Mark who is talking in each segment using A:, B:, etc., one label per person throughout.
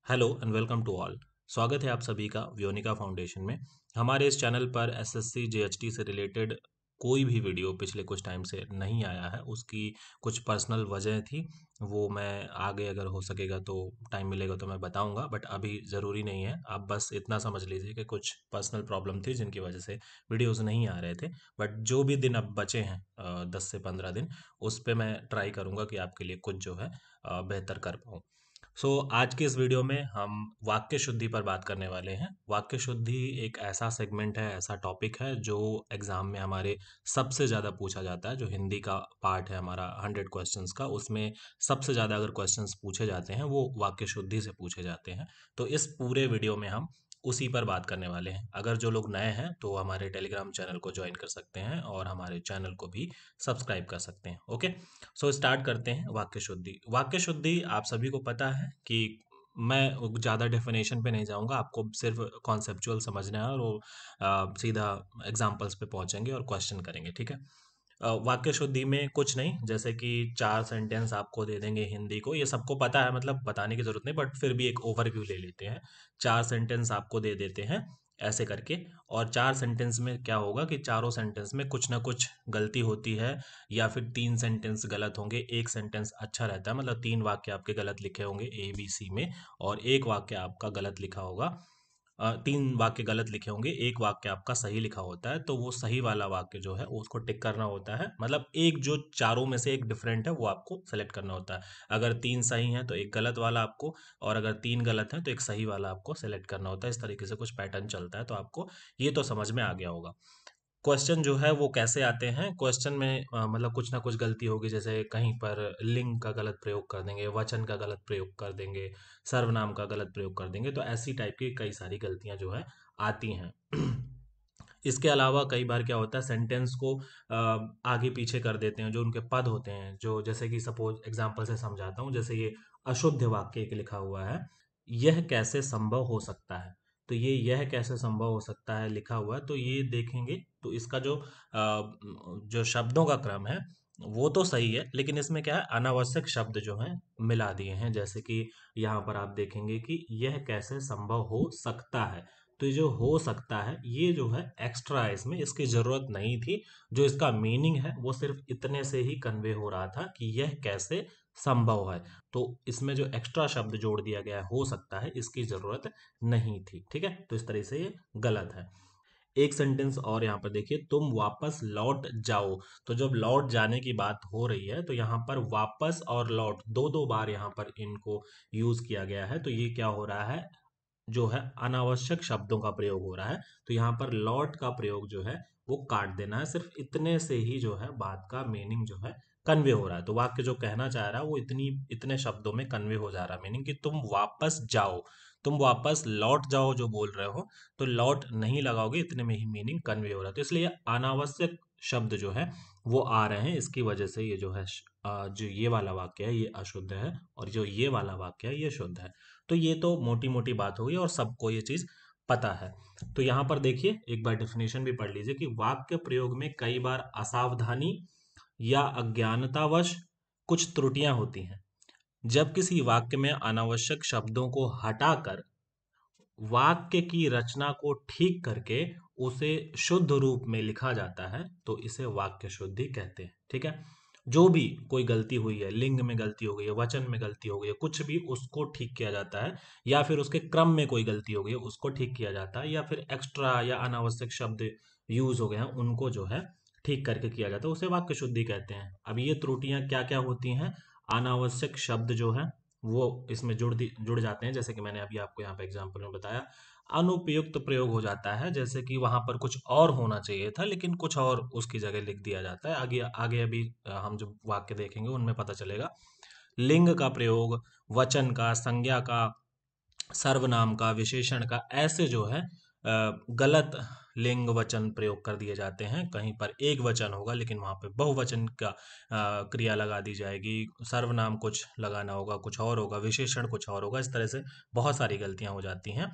A: Hello and welcome to all. स्वागत है आप सभी का व्योनिका फाउंडेशन में। हमारे इस चैनल पर एसएससी जेएचटी से रिलेटेड कोई भी वीडियो पिछले कुछ टाइम से नहीं आया है। उसकी कुछ पर्सनल वजह थी, वो मैं आगे अगर हो सकेगा तो टाइम मिलेगा तो मैं बताऊंगा, बट अभी ज़रूरी नहीं है। आप बस इतना समझ लीजिए कि कुछ पर्सनल प्रॉब्लम थी जिनकी वजह से वीडियोस नहीं आ रहे थे। बट जो भी दिन अब बचे हैं 10 से 15 दिन, उस पे मैं ट्राई करूंगा कि आपके लिए कुछ जो है बेहतर कर पाऊँ। आज के इस वीडियो में हम वाक्य शुद्धि पर बात करने वाले हैं। वाक्य शुद्धि एक ऐसा सेगमेंट है, ऐसा टॉपिक है जो एग्जाम में हमारे सबसे ज़्यादा पूछा जाता है। जो हिंदी का पार्ट है हमारा 100 क्वेश्चंस का, उसमें सबसे ज़्यादा अगर क्वेश्चंस पूछे जाते हैं वो वाक्य शुद्धि से पूछे जाते हैं। तो इस पूरे वीडियो में हम उसी पर बात करने वाले हैं। अगर जो लोग नए हैं तो हमारे टेलीग्राम चैनल को ज्वाइन कर सकते हैं और हमारे चैनल को भी सब्सक्राइब कर सकते हैं। ओके, स्टार्ट करते हैं। वाक्य शुद्धि, वाक्य शुद्धि आप सभी को पता है कि मैं ज़्यादा डेफिनेशन पे नहीं जाऊंगा, आपको सिर्फ कॉन्सेप्चुअल समझना है और वो सीधा एग्जांपल्स पे पहुंचेंगे और क्वेश्चन करेंगे। ठीक है। वाक्य शुद्धि में कुछ नहीं, जैसे कि चार सेंटेंस आपको दे देंगे हिंदी को, ये सबको पता है, मतलब बताने की जरूरत नहीं, बट फिर भी एक ओवरव्यू ले लेते हैं। चार सेंटेंस आपको दे देते हैं ऐसे करके, और चार सेंटेंस में क्या होगा कि चारों सेंटेंस में कुछ ना कुछ गलती होती है, या फिर तीन सेंटेंस गलत होंगे, एक सेंटेंस अच्छा रहता है, मतलब तीन वाक्य आपके गलत लिखे होंगे ए बी सी में, और एक वाक्य आपका गलत लिखा होगा। तीन वाक्य गलत लिखे होंगे, एक वाक्य आपका सही लिखा होता है, तो वो सही वाला वाक्य जो है उसको टिक करना होता है। मतलब एक जो चारों में से एक डिफरेंट है वो आपको सेलेक्ट करना होता है। अगर तीन सही हैं तो एक गलत वाला आपको, और अगर तीन गलत हैं तो एक सही वाला आपको सेलेक्ट करना होता है। इस तरीके से कुछ पैटर्न चलता है, तो आपको ये तो समझ में आ गया होगा। क्वेश्चन जो है वो कैसे आते हैं, क्वेश्चन में मतलब कुछ ना कुछ गलती होगी, जैसे कहीं पर लिंग का गलत प्रयोग कर देंगे, वचन का गलत प्रयोग कर देंगे, सर्वनाम का गलत प्रयोग कर देंगे, तो ऐसी टाइप की कई सारी गलतियां जो है आती हैं। इसके अलावा कई बार क्या होता है, सेंटेंस को आगे पीछे कर देते हैं, जो उनके पद होते हैं, जो जैसे कि सपोज एग्जांपल से समझाता हूँ, जैसे ये अशुद्ध वाक्य एक लिखा हुआ है, यह कैसे संभव हो सकता है। तो ये यह कैसे संभव हो सकता है लिखा हुआ है, तो ये देखेंगे तो इसका जो शब्दों का क्रम है वो तो सही है, लेकिन इसमें क्या है, अनावश्यक शब्द जो हैं मिला दिए हैं। जैसे कि यहाँ पर आप देखेंगे कि यह कैसे संभव हो सकता है, तो ये जो हो सकता है ये जो है एक्स्ट्रा है, इसमें इसकी जरूरत नहीं थी। जो इसका मीनिंग है वो सिर्फ इतने से ही कन्वे हो रहा था कि यह कैसे संभव है। तो इसमें जो एक्स्ट्रा शब्द जोड़ दिया गया है हो सकता है, इसकी जरूरत नहीं थी। ठीक है, तो इस तरह से ये गलत है। एक सेंटेंस और यहाँ पर देखिए, तुम वापस लौट जाओ। तो जब लौट जाने की बात हो रही है तो यहाँ पर वापस और लौट दो दो बार यहाँ पर इनको यूज किया गया है, तो ये क्या हो रहा है, जो है अनावश्यक शब्दों का प्रयोग हो रहा है। तो यहाँ पर लॉट का प्रयोग जो है वो काट देना है, सिर्फ इतने से ही जो है बात का मीनिंग जो है कन्वे हो रहा है। तो वाक्य जो कहना चाह रहा है वो इतने शब्दों में कन्वे हो जा रहा है, मीनिंग कि तुम वापस जाओ, तुम वापस लौट जाओ जो बोल रहे हो, तो लौट नहीं लगाओगे, इतने में ही मीनिंग कन्वे हो रहा है। तो इसलिए अनावश्यक शब्द जो है वो आ रहे हैं, इसकी वजह से ये जो है जो ये वाला वाक्य है ये अशुद्ध है, और जो ये वाला वाक्य है ये शुद्ध है। तो ये तो मोटी मोटी बात हो गई और सबको ये चीज पता है। तो यहाँ पर देखिए, एक बार डेफिनेशन भी पढ़ लीजिए कि वाक्य प्रयोग में कई बार असावधानी या अज्ञानतावश कुछ त्रुटियां होती हैं। जब किसी वाक्य में अनावश्यक शब्दों को हटाकर वाक्य की रचना को ठीक करके उसे शुद्ध रूप में लिखा जाता है तो इसे वाक्य शुद्धि कहते हैं। ठीक है, जो भी कोई गलती हुई है, लिंग में गलती हो गई है, वचन में गलती हो गई है, कुछ भी उसको ठीक किया जाता है, या फिर उसके क्रम में कोई गलती हो गई है उसको ठीक किया जाता है, या फिर एक्स्ट्रा या अनावश्यक शब्द यूज हो गए हैं उनको जो है ठीक करके किया जाता है, उसे वाक्य शुद्धि कहते हैं। अब ये त्रुटियां क्या क्या होती हैं, अनावश्यक शब्द जो है वो इसमें जुड़ जाते हैं, जैसे कि मैंने अभी आपको यहाँ पे एग्जांपल में बताया। अनुपयुक्त प्रयोग हो जाता है, जैसे कि वहां पर कुछ और होना चाहिए था लेकिन कुछ और उसकी जगह लिख दिया जाता है। आगे आगे अभी हम जब वाक्य देखेंगे उनमें पता चलेगा। लिंग का प्रयोग, वचन का, संज्ञा का, सर्वनाम का, विशेषण का, ऐसे जो है गलत लिंग वचन प्रयोग कर दिए जाते हैं। कहीं पर एक वचन होगा लेकिन वहां पे बहुवचन का क्रिया लगा दी जाएगी, सर्वनाम कुछ लगाना होगा, कुछ और होगा, विशेषण कुछ और होगा, इस तरह से बहुत सारी गलतियां हो जाती हैं।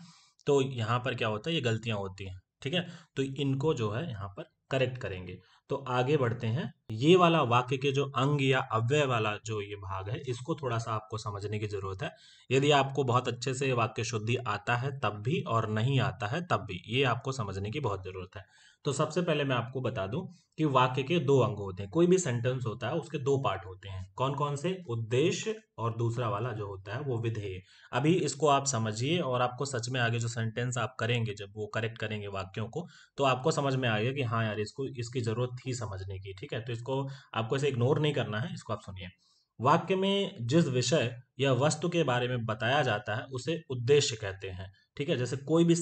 A: तो यहाँ पर क्या होता है, ये गलतियां होती हैं। ठीक है, तो इनको जो है यहाँ पर करेक्ट करेंगे। तो आगे बढ़ते हैं। ये वाला वाक्य के जो अंग या अव्यय वाला जो ये भाग है, इसको थोड़ा सा आपको समझने की जरूरत है। यदि आपको बहुत अच्छे से वाक्य शुद्धि आता है तब भी, और नहीं आता है तब भी, ये आपको समझने की बहुत जरूरत है। तो सबसे पहले मैं आपको बता दूं कि वाक्य के दो अंग होते हैं। कोई भी सेंटेंस होता है उसके दो पार्ट होते हैं। कौन कौन से? उद्देश्य, और दूसरा वाला जो होता है वो विधेय। अभी इसको आप समझिए, और आपको सच में आगे जो सेंटेंस आप करेंगे, जब वो करेक्ट करेंगे वाक्यों को, तो आपको समझ में आएगा कि हाँ यार, इसको इसकी जरूरत थी समझने की। ठीक है, तो इसको आपको ऐसे इग्नोर नहीं करना है, इसको आप सुनिए। वाक्य में जिस विषय या वस्तु के बारे में बताया जाता है उसे उद्देश्य कहते हैं। ठीक है, जैसे कोई भी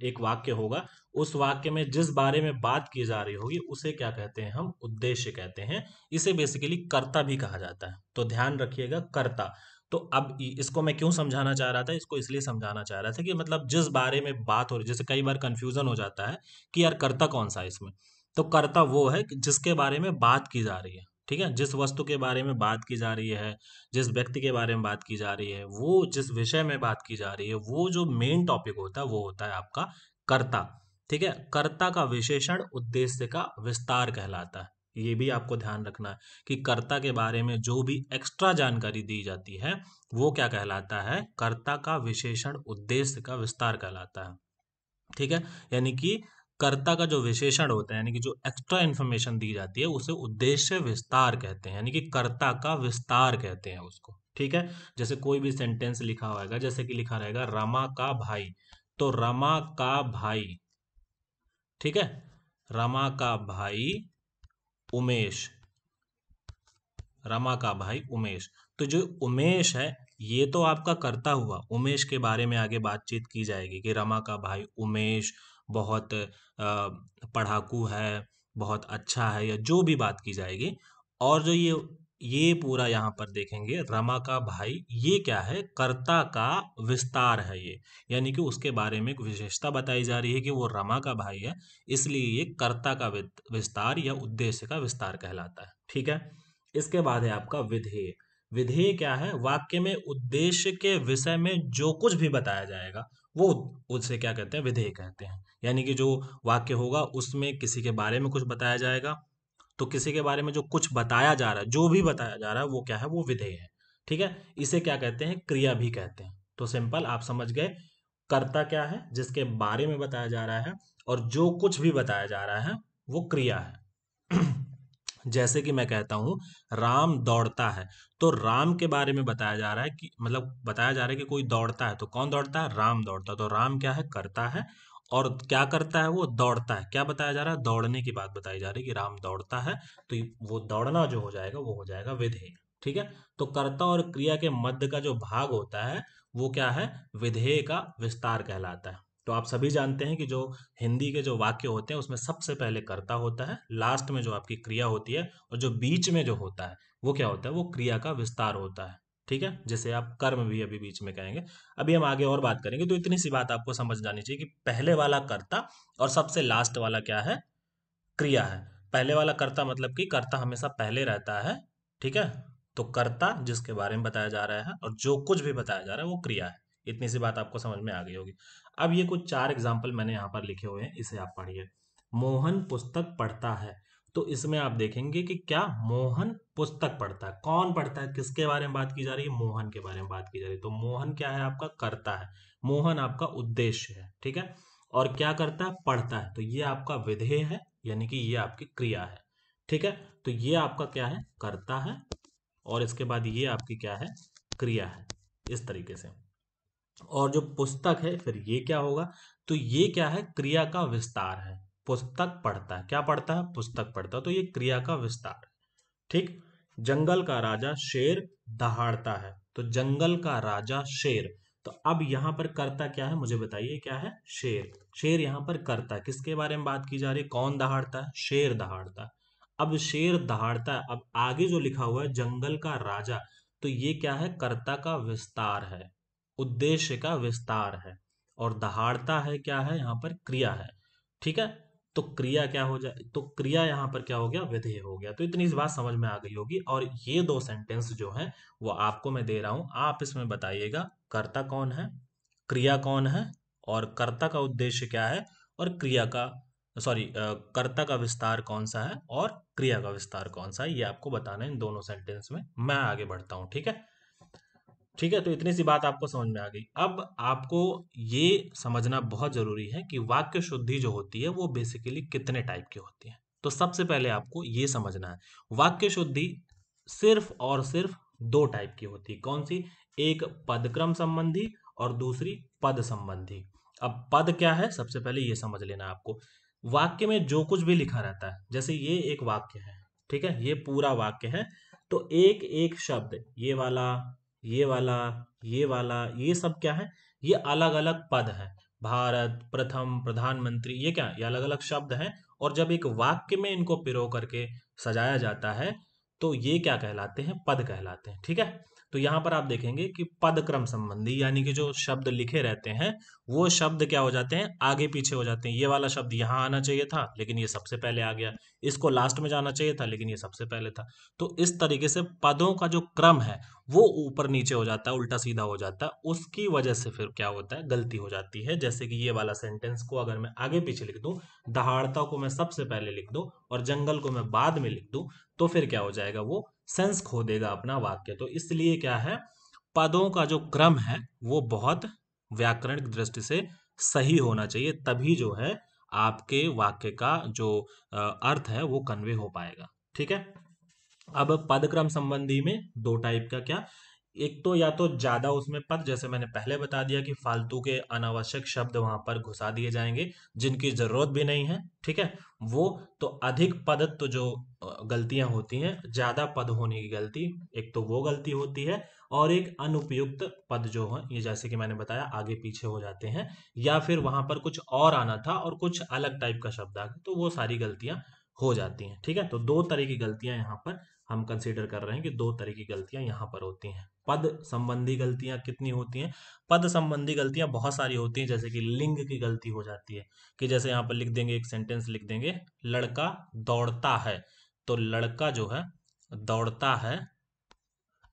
A: एक वाक्य होगा, उस वाक्य में जिस बारे में बात की जा रही होगी उसे क्या कहते हैं? हम उद्देश्य कहते हैं। इसे बेसिकली कर्ता भी कहा जाता है, तो ध्यान रखिएगा, कर्ता। तो अब इसको मैं क्यों समझाना चाह रहा था? इसको इसलिए समझाना चाह रहा था कि मतलब जिस बारे में बात हो रही, जैसे कई बार कंफ्यूजन हो जाता है कि यार कर्ता कौन सा है इसमें। तो कर्ता वो है जिसके बारे में बात की जा रही है। ठीक है, जिस वस्तु के बारे में बात की जा रही है, जिस व्यक्ति के बारे में बात की जा रही है, वो जिस विषय में बात की जा रही है, वो जो मेन टॉपिक होता है वो होता है आपका कर्ता। ठीक है, कर्ता का विशेषण उद्देश्य का विस्तार कहलाता है। ये भी आपको ध्यान रखना है कि कर्ता के बारे में जो भी एक्स्ट्रा जानकारी दी जाती है वो क्या कहलाता है? कर्ता का विशेषण उद्देश्य का विस्तार कहलाता है। ठीक है, यानी कि कर्ता का जो विशेषण होता है, यानी कि जो एक्स्ट्रा इन्फॉर्मेशन दी जाती है, उसे उद्देश्य विस्तार कहते हैं, यानी कि कर्ता का विस्तार कहते हैं उसको। ठीक है, जैसे कोई भी सेंटेंस लिखा होगा, जैसे कि लिखा रहेगा रमा का भाई, तो रमा का भाई, ठीक है, रमा का भाई उमेश, रमा का भाई उमेश। तो जो उमेश है, ये तो आपका कर्ता हुआ। उमेश के बारे में आगे बातचीत की जाएगी कि रमा का भाई उमेश बहुत पढ़ाकू है, बहुत अच्छा है, या जो भी बात की जाएगी। और जो ये पूरा यहाँ पर देखेंगे, रमा का भाई, ये क्या है? कर्ता का विस्तार है ये। यानी कि उसके बारे में एक विशेषता बताई जा रही है कि वो रमा का भाई है, इसलिए ये कर्ता का विस्तार या उद्देश्य का विस्तार कहलाता है। ठीक है, इसके बाद है आपका विधेय। विधेय क्या है? वाक्य में उद्देश्य के विषय में जो कुछ भी बताया जाएगा वो उसे क्या कहते हैं? विधेय कहते हैं। यानी कि जो वाक्य होगा उसमें किसी के बारे में कुछ बताया जाएगा, तो किसी के बारे में जो कुछ बताया जा रहा है, जो भी बताया जा रहा है, वो क्या है? वो विधेय है। ठीक है, इसे क्या कहते हैं? क्रिया भी कहते हैं। तो सिंपल आप समझ गए, कर्ता क्या है? जिसके बारे में बताया जा रहा है, और जो कुछ भी बताया जा रहा है वो क्रिया है। जैसे कि मैं कहता हूं राम दौड़ता है, तो राम के बारे में बताया जा रहा है कि मतलब बताया जा रहा है कि कोई दौड़ता है, तो कौन दौड़ता है? राम दौड़ता है। तो राम क्या है? करता है। और क्या करता है? वो दौड़ता है। क्या बताया जा रहा है? दौड़ने की बात बताई जा रही है कि राम दौड़ता है। तो वो दौड़ना जो हो जाएगा वो हो जाएगा विधेय। ठीक है, तो कर्ता और क्रिया के मध्य का जो भाग होता है वो क्या है? विधेय का विस्तार कहलाता है। तो आप सभी जानते हैं कि जो हिंदी के जो वाक्य होते हैं उसमें सबसे पहले कर्ता होता है, लास्ट में जो आपकी क्रिया होती है, और जो बीच में जो होता है वो क्या होता है? वो क्रिया का विस्तार होता है। ठीक है, जैसे आप कर्म भी अभी बीच में कहेंगे। अभी हम आगे और बात करेंगे, तो इतनी सी बात आपको समझ जानी चाहिए कि पहले वाला कर्ता और सबसे लास्ट वाला क्या है? क्रिया है। पहले वाला कर्ता मतलब कि कर्ता हमेशा पहले रहता है। ठीक है, तो कर्ता जिसके बारे में बताया जा रहा है और जो कुछ भी बताया जा रहा है वो क्रिया है। इतनी सी बात आपको समझ में आ गई होगी। अब ये कुछ चार एग्जाम्पल मैंने यहाँ पर लिखे हुए हैं, इसे आप पढ़िए। मोहन पुस्तक पढ़ता है, तो इसमें आप देखेंगे कि क्या? मोहन पुस्तक पढ़ता है। कौन पढ़ता है? किसके बारे में बात की जा रही है? मोहन के बारे में बात की जा रही है। तो मोहन क्या है? आपका कर्ता है। मोहन आपका उद्देश्य है। ठीक है, और क्या करता है? पढ़ता है। तो ये आपका विधेय है, यानी कि ये आपकी क्रिया है। ठीक है, तो ये आपका क्या है? कर्ता है, और इसके बाद ये आपकी क्या है? क्रिया है। इस तरीके से। और जो पुस्तक है, फिर ये क्या होगा? तो ये क्या है? क्रिया का विस्तार है। पुस्तक पढ़ता है। क्या पढ़ता है? पुस्तक पढ़ता है। तो ये क्रिया का विस्तार है। ठीक। जंगल का राजा शेर दहाड़ता है, तो जंगल का राजा शेर। तो अब यहां पर कर्ता क्या है? मुझे बताइए, क्या है? शेर। शेर यहां पर कर्ता है। किसके बारे में बात की जा रही है? कौन दहाड़ता है? शेर दहाड़ता है। अब शेर दहाड़ता है, अब आगे जो लिखा हुआ है जंगल का राजा, तो ये क्या है? कर्ता का विस्तार है, उद्देश्य का विस्तार है। और दहाड़ता है क्या है? यहाँ पर क्रिया है। ठीक है, तो क्रिया क्या हो जाए? तो क्रिया यहाँ पर क्या हो गया? विधेय हो गया। तो इतनी सी बात समझ में आ गई होगी। और ये दो सेंटेंस जो है वो आपको मैं दे रहा हूं, आप इसमें बताइएगा कर्ता कौन है, क्रिया कौन है, और कर्ता का उद्देश्य क्या है, और क्रिया का, सॉरी, कर्ता का विस्तार कौन सा है, और क्रिया का विस्तार कौन सा है, ये आपको बताना है इन दोनों सेंटेंस में। मैं आगे बढ़ता हूं, ठीक है। ठीक है, तो इतनी सी बात आपको समझ में आ गई। अब आपको ये समझना बहुत जरूरी है कि वाक्य शुद्धि जो होती है वो बेसिकली कितने टाइप की होती है। तो सबसे पहले आपको ये समझना है, वाक्य शुद्धि सिर्फ और सिर्फ दो टाइप की होती है। कौन सी? एक पदक्रम संबंधी और दूसरी पद संबंधी। अब पद क्या है, सबसे पहले ये समझ लेना है आपको। वाक्य में जो कुछ भी लिखा रहता है, जैसे ये एक वाक्य है, ठीक है, ये पूरा वाक्य है, तो एक एक शब्द, ये वाला, ये वाला, ये वाला, ये सब क्या है, ये अलग अलग पद है। भारत, प्रथम, प्रधानमंत्री, ये क्या, ये अलग अलग शब्द हैं। और जब एक वाक्य में इनको पिरो करके सजाया जाता है तो ये क्या कहलाते हैं, पद कहलाते हैं, ठीक है। तो यहाँ पर आप देखेंगे कि पद क्रम संबंधी, यानी कि जो शब्द लिखे रहते हैं वो शब्द क्या हो जाते हैं, आगे पीछे हो जाते हैं। ये वाला शब्द यहाँ आना चाहिए था लेकिन ये सबसे पहले आ गया, इसको लास्ट में जाना चाहिए था लेकिन ये सबसे पहले था। तो इस तरीके से पदों का जो क्रम है वो ऊपर नीचे हो जाता है, उल्टा सीधा हो जाता है। उसकी वजह से फिर क्या होता है, गलती हो जाती है। जैसे कि ये वाला सेंटेंस को अगर मैं आगे पीछे लिख दूं, दहाड़ता को मैं सबसे पहले लिख दूं और जंगल को मैं बाद में लिख दूं, तो फिर क्या हो जाएगा, वो सेंस खो देगा अपना वाक्य। तो इसलिए क्या है, पदों का जो क्रम है वो बहुत व्याकरणिक दृष्टि से सही होना चाहिए, तभी जो है आपके वाक्य का जो अर्थ है वो कन्वे हो पाएगा, ठीक है। अब पदक्रम संबंधी में दो टाइप का क्या, एक तो या तो ज्यादा उसमें पद, जैसे मैंने पहले बता दिया कि फालतू के अनावश्यक शब्द वहां पर घुसा दिए जाएंगे जिनकी जरूरत भी नहीं है, ठीक है। वो तो अधिक पदत्व जो गलतियां होती हैं, ज्यादा पद होने की गलती, एक तो वो गलती होती है। और एक अनुपयुक्त पद जो है, ये जैसे कि मैंने बताया आगे पीछे हो जाते हैं, या फिर वहां पर कुछ और आना था और कुछ अलग टाइप का शब्द आ गया, तो वो सारी गलतियां हो जाती हैं, ठीक है। तो दो तरह की गलतियां यहाँ पर हम कंसीडर कर रहे हैं कि दो तरह की गलतियां यहाँ पर होती हैं। पद संबंधी गलतियां कितनी होती हैं, पद संबंधी गलतियां बहुत सारी होती हैं। जैसे कि लिंग की गलती हो जाती है, कि जैसे यहाँ पर लिख देंगे, एक सेंटेंस लिख देंगे, लड़का दौड़ता है, तो लड़का जो है दौड़ता है।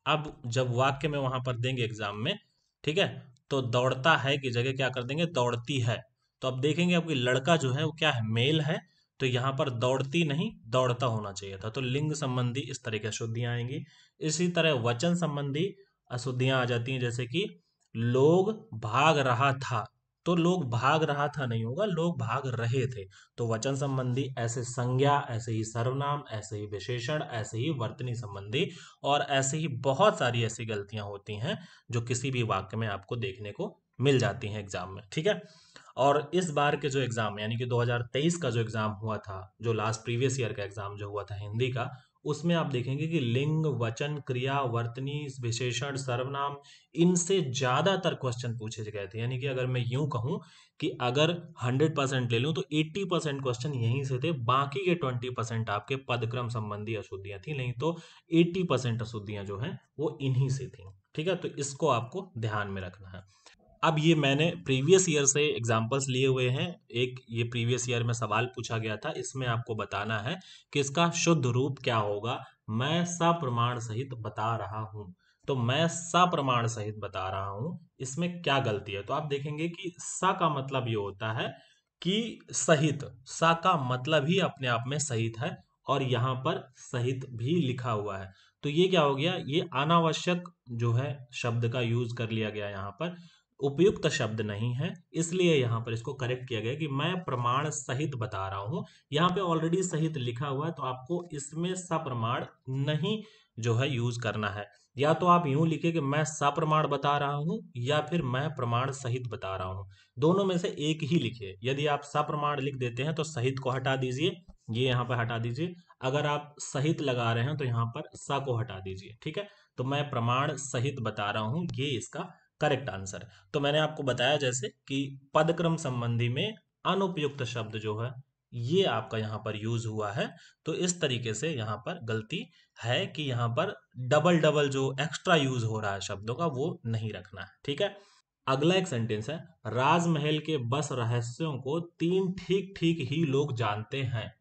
A: अब जब वाक्य में वहां पर देंगे एग्जाम में, ठीक है, तो दौड़ता है की जगह क्या कर देंगे, दौड़ती है। तो अब देखेंगे आपकी लड़का जो है वो क्या है, मेल है, तो यहाँ पर दौड़ती नहीं दौड़ता होना चाहिए था। तो लिंग संबंधी इस तरह की अशुद्धियां आएंगी। इसी तरह वचन संबंधी अशुद्धियां आ जाती हैं, जैसे कि लोग भाग रहा था, तो लोग भाग रहा था नहीं होगा, लोग भाग रहे थे। तो वचन संबंधी ऐसे संज्ञा, ऐसे ही सर्वनाम, ऐसे ही विशेषण, ऐसे ही वर्तनी संबंधी और ऐसे ही बहुत सारी ऐसी गलतियां होती हैं जो किसी भी वाक्य में आपको देखने को मिल जाती हैं एग्जाम में, ठीक है। और इस बार के जो एग्जाम यानी कि 2023 का जो एग्जाम हुआ था, जो लास्ट प्रीवियस ईयर का एग्जाम जो हुआ था हिंदी का, उसमें आप देखेंगे कि लिंग, वचन, क्रिया, वर्तनी, विशेषण, सर्वनाम, इनसे ज्यादातर क्वेश्चन पूछे गए थे। यानी कि अगर मैं यूं कहूं कि अगर 100% ले लूं तो 80% क्वेश्चन यहीं से थे, बाकी के 20% आपके पदक्रम संबंधी अशुद्धियां थी, नहीं तो 80% अशुद्धियां जो हैं वो इन्हीं से थी, ठीक है। तो इसको आपको ध्यान में रखना है। अब ये मैंने प्रीवियस ईयर से एग्जांपल्स लिए हुए हैं। एक ये प्रीवियस ईयर में सवाल पूछा गया था, इसमें आपको बताना है कि इसका शुद्ध रूप क्या होगा। मैं सप्रमाण सहित बता रहा हूं, तो मैं सप्रमाण सहित बता रहा हूं, इसमें क्या गलती है। तो आप देखेंगे कि स का मतलब ये होता है कि सहित, स का मतलब ही अपने आप में सहित है, और यहाँ पर सहित भी लिखा हुआ है। तो ये क्या हो गया, ये अनावश्यक जो है शब्द का यूज कर लिया गया, यहाँ पर उपयुक्त शब्द नहीं है, इसलिए यहाँ पर इसको करेक्ट किया गया कि मैं प्रमाण सहित बता रहा हूँ। यहाँ पे ऑलरेडी सहित लिखा हुआ है, तो आपको इसमें सप्रमाण नहीं जो है यूज करना है। या तो आप यूं लिखे कि मैं सप्रमाण बता रहा हूं, या फिर मैं प्रमाण सहित बता रहा हूं, दोनों में से एक ही लिखिए। यदि आप सप्रमाण लिख देते हैं तो सहित को हटा दीजिए, ये यहाँ पर हटा दीजिए। अगर आप सहित लगा रहे हैं तो यहाँ पर स को हटा दीजिए, ठीक है। तो मैं प्रमाण सहित बता रहा हूं, ये इसका करेक्ट आंसर है। तो मैंने आपको बताया जैसे कि पदक्रम संबंधी में अनुपयुक्त शब्द जो है ये आपका यहाँ पर यूज हुआ है। तो इस तरीके से यहाँ पर गलती है कि यहाँ पर डबल डबल जो एक्स्ट्रा यूज हो रहा है शब्दों का वो नहीं रखना है, ठीक है। अगला एक सेंटेंस है, राजमहल के बस रहस्यों को तीन ठीक ठीक ही लोग जानते हैं।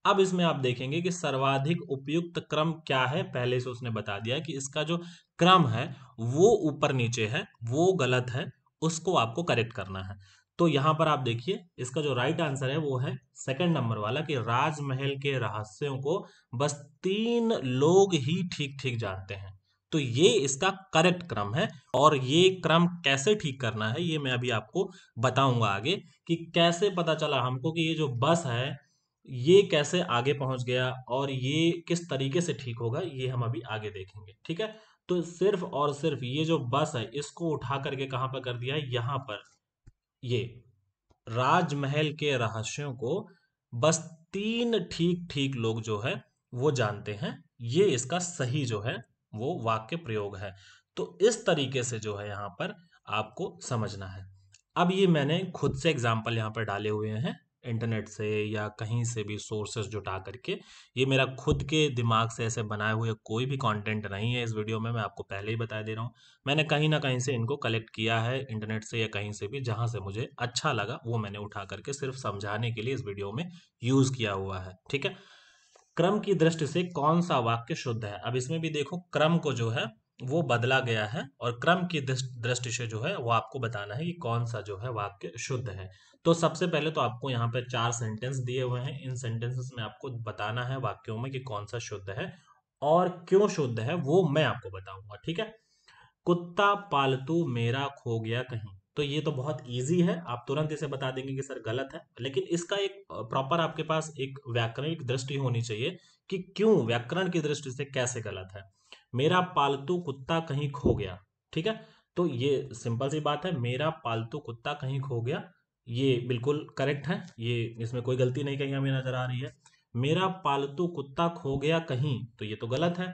A: अब इसमें आप देखेंगे कि सर्वाधिक उपयुक्त क्रम क्या है, पहले से उसने बता दिया कि इसका जो क्रम है वो ऊपर नीचे है, वो गलत है, उसको आपको करेक्ट करना है। तो यहां पर आप देखिए इसका जो राइट आंसर है वो है सेकंड नंबर वाला कि राजमहल के रहस्यों को बस 3 लोग ही ठीक ठीक जानते हैं। तो ये इसका करेक्ट क्रम है और ये क्रम कैसे ठीक करना है ये मैं अभी आपको बताऊंगा आगे कि कैसे पता चला हमको कि ये जो बस है ये कैसे आगे पहुंच गया और ये किस तरीके से ठीक होगा ये हम अभी आगे देखेंगे। ठीक है, तो सिर्फ और सिर्फ ये जो बस है इसको उठा करके कहां पर कर दिया है, यहां पर ये राजमहल के रहस्यों को बस 3 ठीक ठीक लोग जो है वो जानते हैं। ये इसका सही जो है वो वाक्य प्रयोग है। तो इस तरीके से जो है यहाँ पर आपको समझना है। अब ये मैंने खुद से एग्जाम्पल यहाँ पर डाले हुए हैं इंटरनेट से या कहीं से भी सोर्सेस जुटा करके। ये मेरा खुद के दिमाग से ऐसे बनाए हुए कोई भी कंटेंट नहीं है इस वीडियो में, मैं आपको पहले ही बता दे रहा हूँ। मैंने कहीं ना कहीं से इनको कलेक्ट किया है इंटरनेट से या कहीं से भी, जहां से मुझे अच्छा लगा वो मैंने उठा करके सिर्फ समझाने के लिए इस वीडियो में यूज किया हुआ है। ठीक है, क्रम की दृष्टि से कौन सा वाक्य शुद्ध है। अब इसमें भी देखो क्रम को जो है वो बदला गया है और क्रम की दृष्टि से जो है वो आपको बताना है कि कौन सा जो है वाक्य शुद्ध है। तो सबसे पहले तो आपको यहाँ पे 4 सेंटेंस दिए हुए हैं, इन सेंटेंसेस में आपको बताना है वाक्यों में कि कौन सा शुद्ध है और क्यों शुद्ध है वो मैं आपको बताऊंगा। ठीक है, कुत्ता पालतू मेरा खो गया कहीं। तो ये तो बहुत इजी है, आप तुरंत इसे बता देंगे कि सर गलत है, लेकिन इसका एक प्रॉपर आपके पास एक व्याकरणिक दृष्टि होनी चाहिए कि क्यों, व्याकरण की दृष्टि से कैसे गलत है। मेरा पालतू कुत्ता कहीं खो गया, ठीक है, तो ये सिंपल सी बात है, मेरा पालतू कुत्ता कहीं खो गया, ये बिल्कुल करेक्ट है, ये इसमें कोई गलती नहीं कहीं हमें नजर आ रही है। मेरा पालतू कुत्ता खो गया कहीं, तो ये तो गलत है।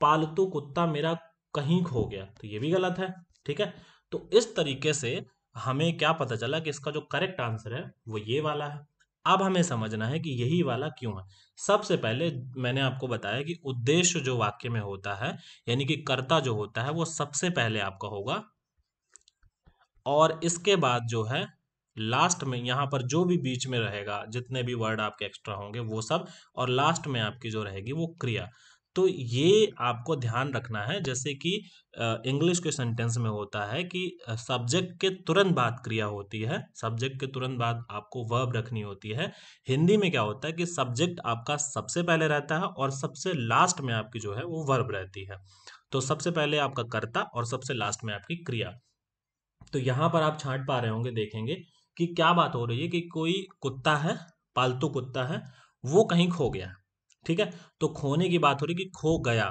A: पालतू कुत्ता मेरा कहीं खो गया, तो ये भी गलत है। ठीक है, तो इस तरीके से हमें क्या पता चला कि इसका जो करेक्ट आंसर है वो ये वाला है। अब हमें समझना है कि यही वाला क्यों है। सबसे पहले मैंने आपको बताया कि उद्देश्य जो वाक्य में होता है, यानी कि कर्ता जो होता है वो सबसे पहले आपका होगा और इसके बाद जो है लास्ट में यहाँ पर जो भी बीच में रहेगा, जितने भी वर्ड आपके एक्स्ट्रा होंगे वो सब, और लास्ट में आपकी जो रहेगी वो क्रिया। तो ये आपको ध्यान रखना है, जैसे कि इंग्लिश के सेंटेंस में होता है कि सब्जेक्ट के तुरंत बाद क्रिया होती है, सब्जेक्ट के तुरंत बाद आपको वर्ब रखनी होती है। हिंदी में क्या होता है कि सब्जेक्ट आपका सबसे पहले रहता है और सबसे लास्ट में आपकी जो है वो वर्ब रहती है। तो सबसे पहले आपका कर्ता और सबसे लास्ट में आपकी क्रिया। तो यहां पर आप छांट पा रहे होंगे, देखेंगे कि क्या बात हो रही है कि कोई कुत्ता है, पालतू कुत्ता है, वो कहीं खो गया। ठीक है, तो खोने की बात हो रही कि खो गया,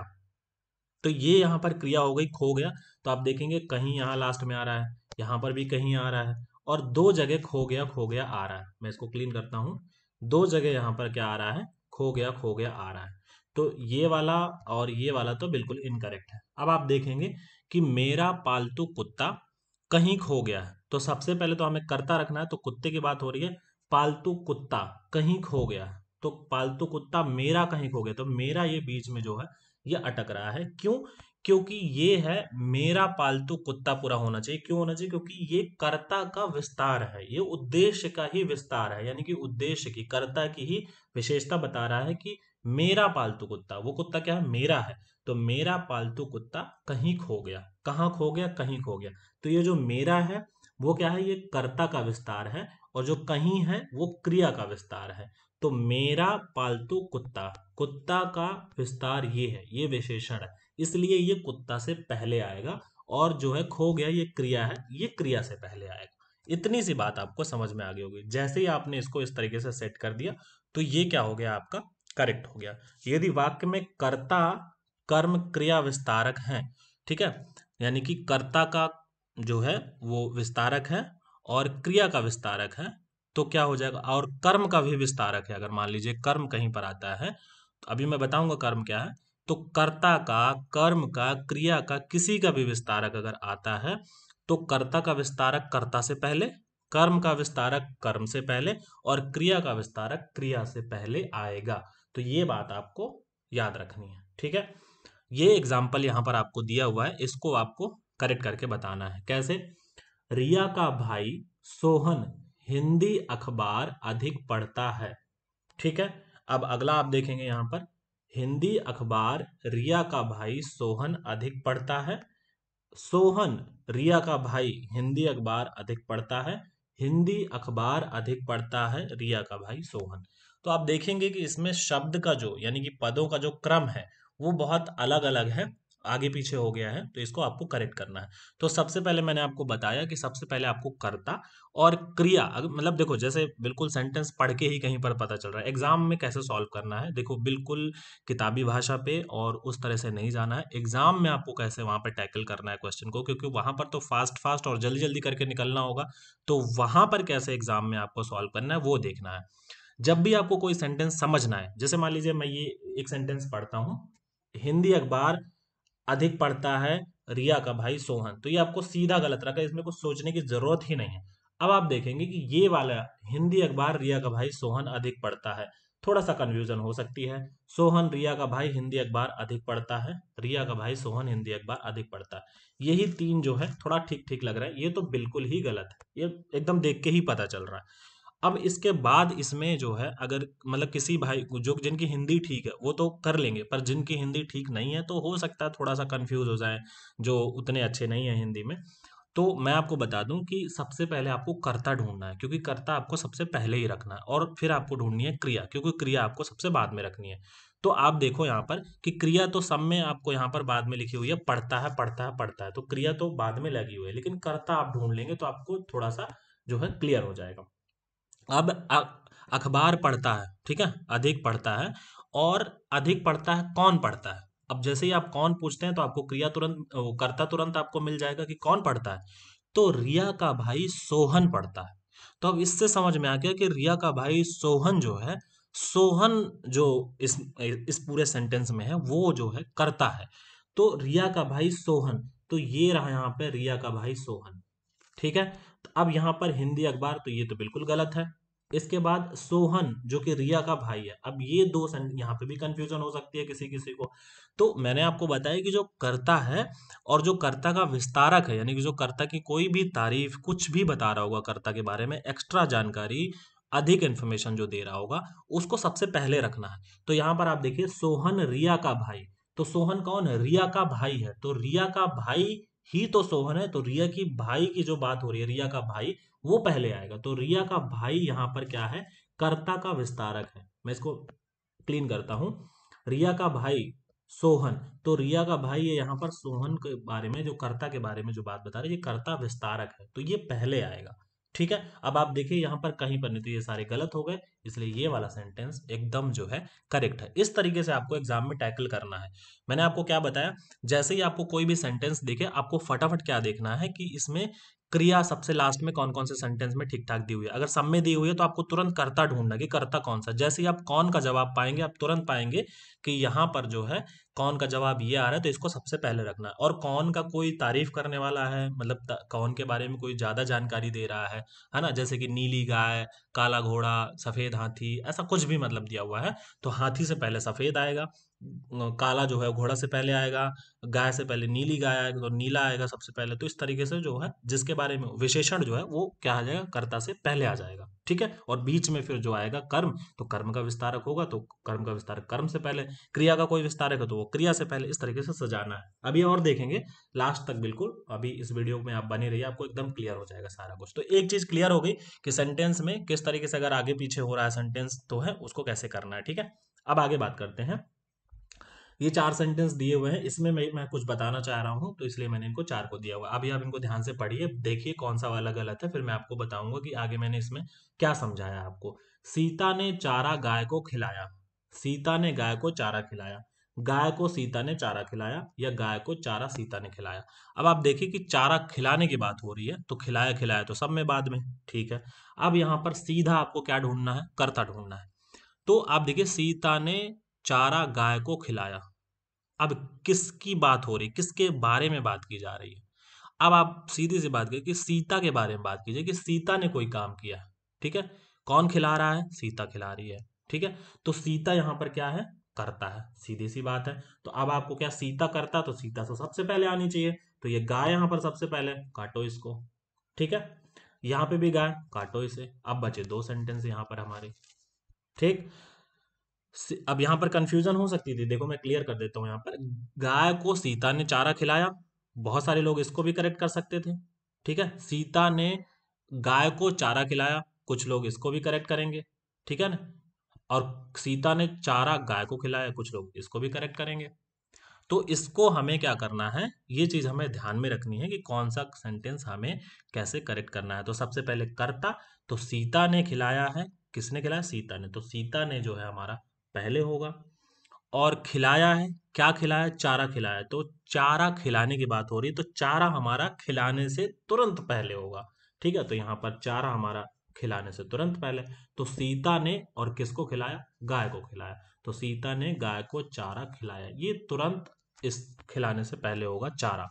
A: तो ये यहाँ पर क्रिया हो गई खो गया। तो आप देखेंगे कहीं यहाँ लास्ट में आ रहा है, यहाँ पर भी कहीं आ रहा है, और दो जगह खो गया आ रहा है। मैं इसको क्लीन करता हूँ, दो जगह यहाँ पर क्या आ रहा है, खो गया आ रहा है। तो ये वाला और ये वाला तो बिल्कुल इनकरेक्ट है। अब आप देखेंगे कि मेरा पालतू कुत्ता कहीं खो गया है, तो सबसे पहले तो हमें कर्ता रखना है, तो कुत्ते की बात हो रही है, पालतू कुत्ता कहीं खो गया, तो पालतू कुत्ता मेरा कहीं खो गया, तो मेरा ये बीच में जो है ये अटक रहा है। क्यों? क्योंकि ये है मेरा पालतू कुत्ता पूरा होना चाहिए। क्यों होना चाहिए? क्योंकि ये कर्ता का विस्तार है, ये उद्देश्य का ही विस्तार है, यानी कि उद्देश्य की, कर्ता की ही विशेषता बता रहा है कि मेरा पालतू कुत्ता, वो कुत्ता क्या है, मेरा है। तो मेरा पालतू कुत्ता कहीं खो गया, कहाँ खो गया, कहीं खो गया। तो ये जो मेरा है वो क्या है, ये कर्ता का विस्तार है, और जो कहीं है वो क्रिया का विस्तार है। तो मेरा पालतू कुत्ता, कुत्ता का विस्तार ये है, ये विशेषण है, इसलिए ये कुत्ता से पहले आएगा, और जो है खो गया ये क्रिया है, ये क्रिया से पहले आएगा। इतनी सी बात आपको समझ में आ गई होगी। जैसे ही आपने इसको इस तरीके से सेट कर दिया तो ये क्या हो गया, आपका करेक्ट हो गया। यदि वाक्य में कर्ता कर्म क्रिया विस्तारक है, ठीक है, यानी कि कर्ता का जो है वो विस्तारक है और क्रिया का विस्तारक है, तो क्या हो जाएगा, और कर्म का भी विस्तारक है। अगर मान लीजिए कर्म कहीं पर आता है, तो अभी मैं बताऊंगा कर्म क्या है। तो कर्ता का, कर्म का, क्रिया का, किसी का भी विस्तारक अगर आता है, तो कर्ता का विस्तारक कर्ता से पहले, कर्म का विस्तारक कर्म से पहले, और क्रिया का विस्तारक क्रिया से पहले आएगा। तो ये बात आपको याद रखनी है। ठीक है, ये एग्जाम्पल यहाँ पर आपको दिया हुआ है, इसको आपको करेक्ट करके बताना है। कैसे? रिया का भाई सोहन हिंदी अखबार अधिक पढ़ता है। ठीक है, अब अगला आप देखेंगे यहाँ पर, हिंदी अखबार रिया का भाई सोहन अधिक पढ़ता है। सोहन, रिया का भाई, हिंदी अखबार अधिक पढ़ता है, हिंदी अखबार अधिक पढ़ता है रिया का भाई सोहन। तो आप देखेंगे कि इसमें शब्द का जो यानी कि पदों का जो क्रम है वो बहुत अलग अलग है, आगे पीछे हो गया है, तो इसको आपको करेक्ट करना है। तो सबसे पहले मैंने आपको बताया कि सबसे पहले आपको कर्ता और क्रिया मतलब देखो जैसे बिल्कुल सेंटेंस पढ़ के ही कहीं पर पता चल रहा है, एग्जाम में कैसे सॉल्व करना है देखो, बिल्कुल किताबी भाषा पे और उस तरह से नहीं जाना है, एग्जाम में आपको कैसे वहां पर टैकल करना है क्वेश्चन को, क्योंकि वहां पर तो फास्ट फास्ट और जल्दी जल्दी करके निकलना होगा। तो वहां पर कैसे एग्जाम में आपको सॉल्व करना है वो देखना है। जब भी आपको कोई सेंटेंस समझना है, जैसे मान लीजिए मैं ये एक सेंटेंस पढ़ता हूँ, हिंदी अखबार अधिक पढ़ता है रिया का भाई सोहन, तो ये आपको सीधा गलत रखा है, इसमें कुछ सोचने की जरूरत ही नहीं है। अब आप देखेंगे कि ये वाला हिंदी अखबार रिया का भाई सोहन अधिक पढ़ता है, थोड़ा सा कंफ्यूजन हो सकती है। सोहन रिया का भाई हिंदी अखबार अधिक पढ़ता है, रिया का भाई सोहन हिंदी अखबार अधिक पढ़ता है, यही तीन जो है थोड़ा ठीक ठीक लग रहा है, ये तो बिल्कुल ही गलत है, ये एकदम देख के ही पता चल रहा है। अब इसके बाद इसमें जो है अगर मतलब किसी भाई को जो जिनकी हिंदी ठीक है वो तो कर लेंगे, पर जिनकी हिंदी ठीक नहीं है तो हो सकता है थोड़ा सा कंफ्यूज हो जाए, जो उतने अच्छे नहीं है हिंदी में। तो मैं आपको बता दूं कि सबसे पहले आपको कर्ता ढूंढना है, क्योंकि कर्ता आपको सबसे पहले ही रखना है, और फिर आपको ढूंढनी है क्रिया, क्योंकि क्रिया आपको सबसे बाद में रखनी है। तो आप देखो यहाँ पर कि क्रिया तो सब में आपको यहाँ पर बाद में लिखी हुई है, पढ़ता है पढ़ता है पढ़ता है, तो क्रिया तो बाद में लगी हुई है, लेकिन कर्ता आप ढूंढ लेंगे तो आपको थोड़ा सा जो है क्लियर हो जाएगा। अब अखबार पढ़ता है, ठीक है, अधिक पढ़ता है, और अधिक पढ़ता है कौन पढ़ता है। अब जैसे ही आप कौन पूछते हैं तो आपको क्रिया तुरंत वो कर्ता तुरंत आपको मिल जाएगा कि कौन पढ़ता है, तो रिया का भाई सोहन पढ़ता है। तो अब इससे समझ में आ गया कि रिया का भाई सोहन जो है, सोहन जो इस पूरे सेंटेंस में है वो जो है करता है। तो रिया का भाई सोहन, तो ये रहा यहाँ पे रिया का भाई सोहन, ठीक है। तो अब यहाँ पर हिंदी अखबार, तो ये तो बिल्कुल गलत है। इसके बाद सोहन जो कि रिया का भाई है, अब ये दो यहाँ पे भी कंफ्यूजन हो सकती है किसी किसी को। तो मैंने आपको बताया कि जो कर्ता है और जो कर्ता का विस्तारक है, यानी कि जो कर्ता की कोई भी तारीफ कुछ भी बता रहा होगा कर्ता के बारे में, एक्स्ट्रा जानकारी, अधिक इन्फॉर्मेशन जो दे रहा होगा, उसको सबसे पहले रखना है। तो यहाँ पर आप देखिए सोहन रिया का भाई, तो सोहन कौन है, रिया का भाई है, तो रिया का भाई ही तो सोहन है, तो रिया की भाई की जो बात हो रही है, रिया का भाई, वो पहले आएगा। तो रिया का भाई यहाँ पर क्या है, कर्ता का विस्तारक है। मैं इसको क्लीन करता हूं, रिया का भाई सोहन, तो रिया का भाई ये यहाँ पर सोहन के बारे में, जो कर्ता के बारे में जो बात बता रहे हैं, ये कर्ता विस्तारक है, तो ये पहले आएगा, ठीक है। अब आप देखिए यहाँ पर कहीं पर नहीं, तो ये सारे गलत हो गए, इसलिए ये वाला सेंटेंस एकदम जो है करेक्ट है। इस तरीके से आपको एग्जाम में टैकल करना है। मैंने आपको क्या बताया, जैसे ही आपको कोई भी सेंटेंस दिखे आपको फटाफट क्या देखना है कि इसमें क्रिया सबसे लास्ट में कौन कौन से सेंटेंस में ठीक ठाक दी हुई है। अगर सब में दी हुई है तो आपको तुरंत कर्ता ढूंढना कि कर्ता कौन सा। जैसे ही आप कौन का जवाब पाएंगे आप तुरंत पाएंगे कि यहाँ पर जो है कौन का जवाब ये आ रहा है, तो इसको सबसे पहले रखना है। और कौन का कोई तारीफ करने वाला है, मतलब कौन के बारे में कोई ज्यादा जानकारी दे रहा है ना, जैसे कि नीली गाय, काला घोड़ा, सफेद हाथी, ऐसा कुछ भी मतलब दिया हुआ है, तो हाथी से पहले सफेद आएगा, काला जो है घोड़ा से पहले आएगा, गाय से पहले नीली गाय आएगा, तो नीला आएगा सबसे पहले। तो इस तरीके से जो है जिसके बारे में विशेषण जो है वो क्या आ जाएगा, कर्ता से पहले आ जाएगा, ठीक है। और बीच में फिर जो आएगा कर्म, तो कर्म का विस्तारक होगा, तो कर्म का विस्तारक कर्म से पहले, क्रिया का कोई विस्तारक है तो वो क्रिया से पहले, इस तरीके से सजाना है। अभी और देखेंगे लास्ट तक, बिल्कुल अभी इस वीडियो में आप बने रहिए, आपको एकदम क्लियर हो जाएगा सारा कुछ। तो एक चीज क्लियर हो गई कि सेंटेंस में किस तरीके से अगर आगे पीछे हो रहा है सेंटेंस तो है उसको कैसे करना है, ठीक है। अब आगे बात करते हैं। ये चार सेंटेंस दिए हुए हैं, इसमें मैं कुछ बताना चाह रहा हूँ, तो इसलिए मैंने इनको चार को दिया हुआ है। अभी आप इनको ध्यान से पढ़िए, देखिए कौन सा वाला गलत है, फिर मैं आपको बताऊंगा कि आगे मैंने इसमें क्या समझाया आपको। सीता ने चारा गाय को खिलाया, सीता ने गाय को चारा खिलाया, गाय को सीता ने चारा खिलाया, या गाय को चारा सीता ने खिलाया। अब आप देखिए कि चारा खिलाने की बात हो रही है, तो खिलाया खिलाया तो सब में बाद में, ठीक है। अब यहाँ पर सीधा आपको क्या ढूंढना है, कर्ता ढूंढना है। तो आप देखिए सीता ने चारा गाय को खिलाया, अब किसकी बात हो रही, किसके बारे में बात की जा रही है। अब आप सीधी सी बात करिए कि सीता के बारे में बात कीजिए कि सीता ने कोई काम किया, ठीक है। कौन खिला रहा है, सीता खिला रही है, ठीक है। तो सीता यहाँ पर क्या है, करता है, सीधी सी बात है। तो अब आपको क्या, सीता करता, तो सीता तो सबसे पहले आनी चाहिए, तो ये गाय यहाँ पर सबसे पहले, काटो इसको, ठीक है। यहाँ पे भी गाय, काटो इसे। अब बचे दो सेंटेंस यहाँ पर हमारे, ठीक। अब यहाँ पर कंफ्यूजन हो सकती थी, देखो मैं क्लियर कर देता हूँ। यहाँ पर गाय को सीता ने चारा खिलाया, बहुत सारे लोग इसको भी करेक्ट कर सकते थे, ठीक है। सीता ने गाय को चारा खिलाया, कुछ लोग इसको भी करेक्ट करेंगे, ठीक है ना। और सीता ने चारा गाय को खिलाया, कुछ लोग इसको भी करेक्ट करेंगे। तो इसको हमें क्या करना है, ये चीज हमें ध्यान में रखनी है कि कौन सा सेंटेंस हमें कैसे करेक्ट करना है। तो सबसे पहले कर्ता, तो सीता ने खिलाया है, किसने खिलाया, सीता ने, तो सीता ने जो है हमारा पहले होगा। और खिलाया है, क्या खिलाया, चारा खिलाया, तो चारा खिलाने की बात हो रही है, तो चारा हमारा खिलाने से तुरंत पहले होगा, ठीक है। तो यहाँ पर चारा हमारा खिलाने से तुरंत पहले, तो सीता ने और किसको खिलाया, गाय को खिलाया, तो सीता ने गाय को चारा खिलाया, ये तुरंत इस खिलाने से पहले होगा चारा।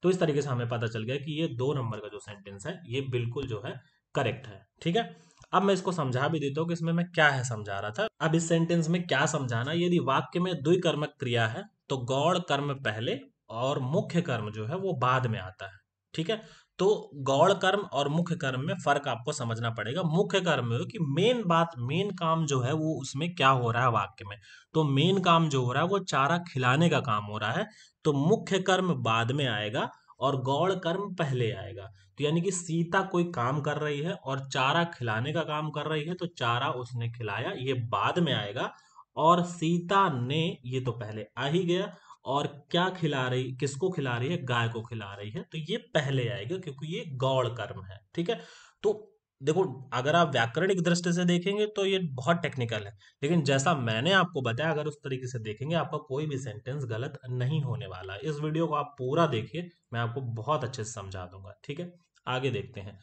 A: तो इस तरीके से हमें पता चल गया कि ये 2 नंबर का जो सेंटेंस है ये बिल्कुल जो है करेक्ट है, ठीक है। अब मैं इसको समझा भी देता हूँ कि इसमें मैं क्या है समझा रहा था। अब इस सेंटेंस में क्या समझाना, यदि वाक्य में द्विकर्मक क्रिया है तो गौड़ कर्म पहले और मुख्य कर्म जो है वो बाद में आता है, ठीक है। तो गौड़ कर्म और मुख्य कर्म में फर्क आपको समझना पड़ेगा। मुख्य कर्म में कि मेन बात, मेन काम जो है वो उसमें क्या हो रहा है वाक्य में, तो मेन काम जो हो रहा है वो चारा खिलाने का काम हो रहा है, तो मुख्य कर्म बाद में आएगा और गौड़ कर्म पहले आएगा। तो यानी कि सीता कोई काम कर रही है और चारा खिलाने का काम कर रही है, तो चारा उसने खिलाया ये बाद में आएगा, और सीता ने ये तो पहले आ ही गया, और क्या खिला रही, किसको खिला रही है, गाय को खिला रही है, तो ये पहले आएगा क्योंकि ये गौड़ कर्म है, ठीक है। तो देखो, अगर आप व्याकरणिक दृष्टि से देखेंगे तो ये बहुत टेक्निकल है, लेकिन जैसा मैंने आपको बताया अगर उस तरीके से देखेंगे आपका कोई भी सेंटेंस गलत नहीं होने वाला है। इस वीडियो को आप पूरा देखिए, मैं आपको बहुत अच्छे से समझा दूंगा, ठीक है। आगे देखते हैं।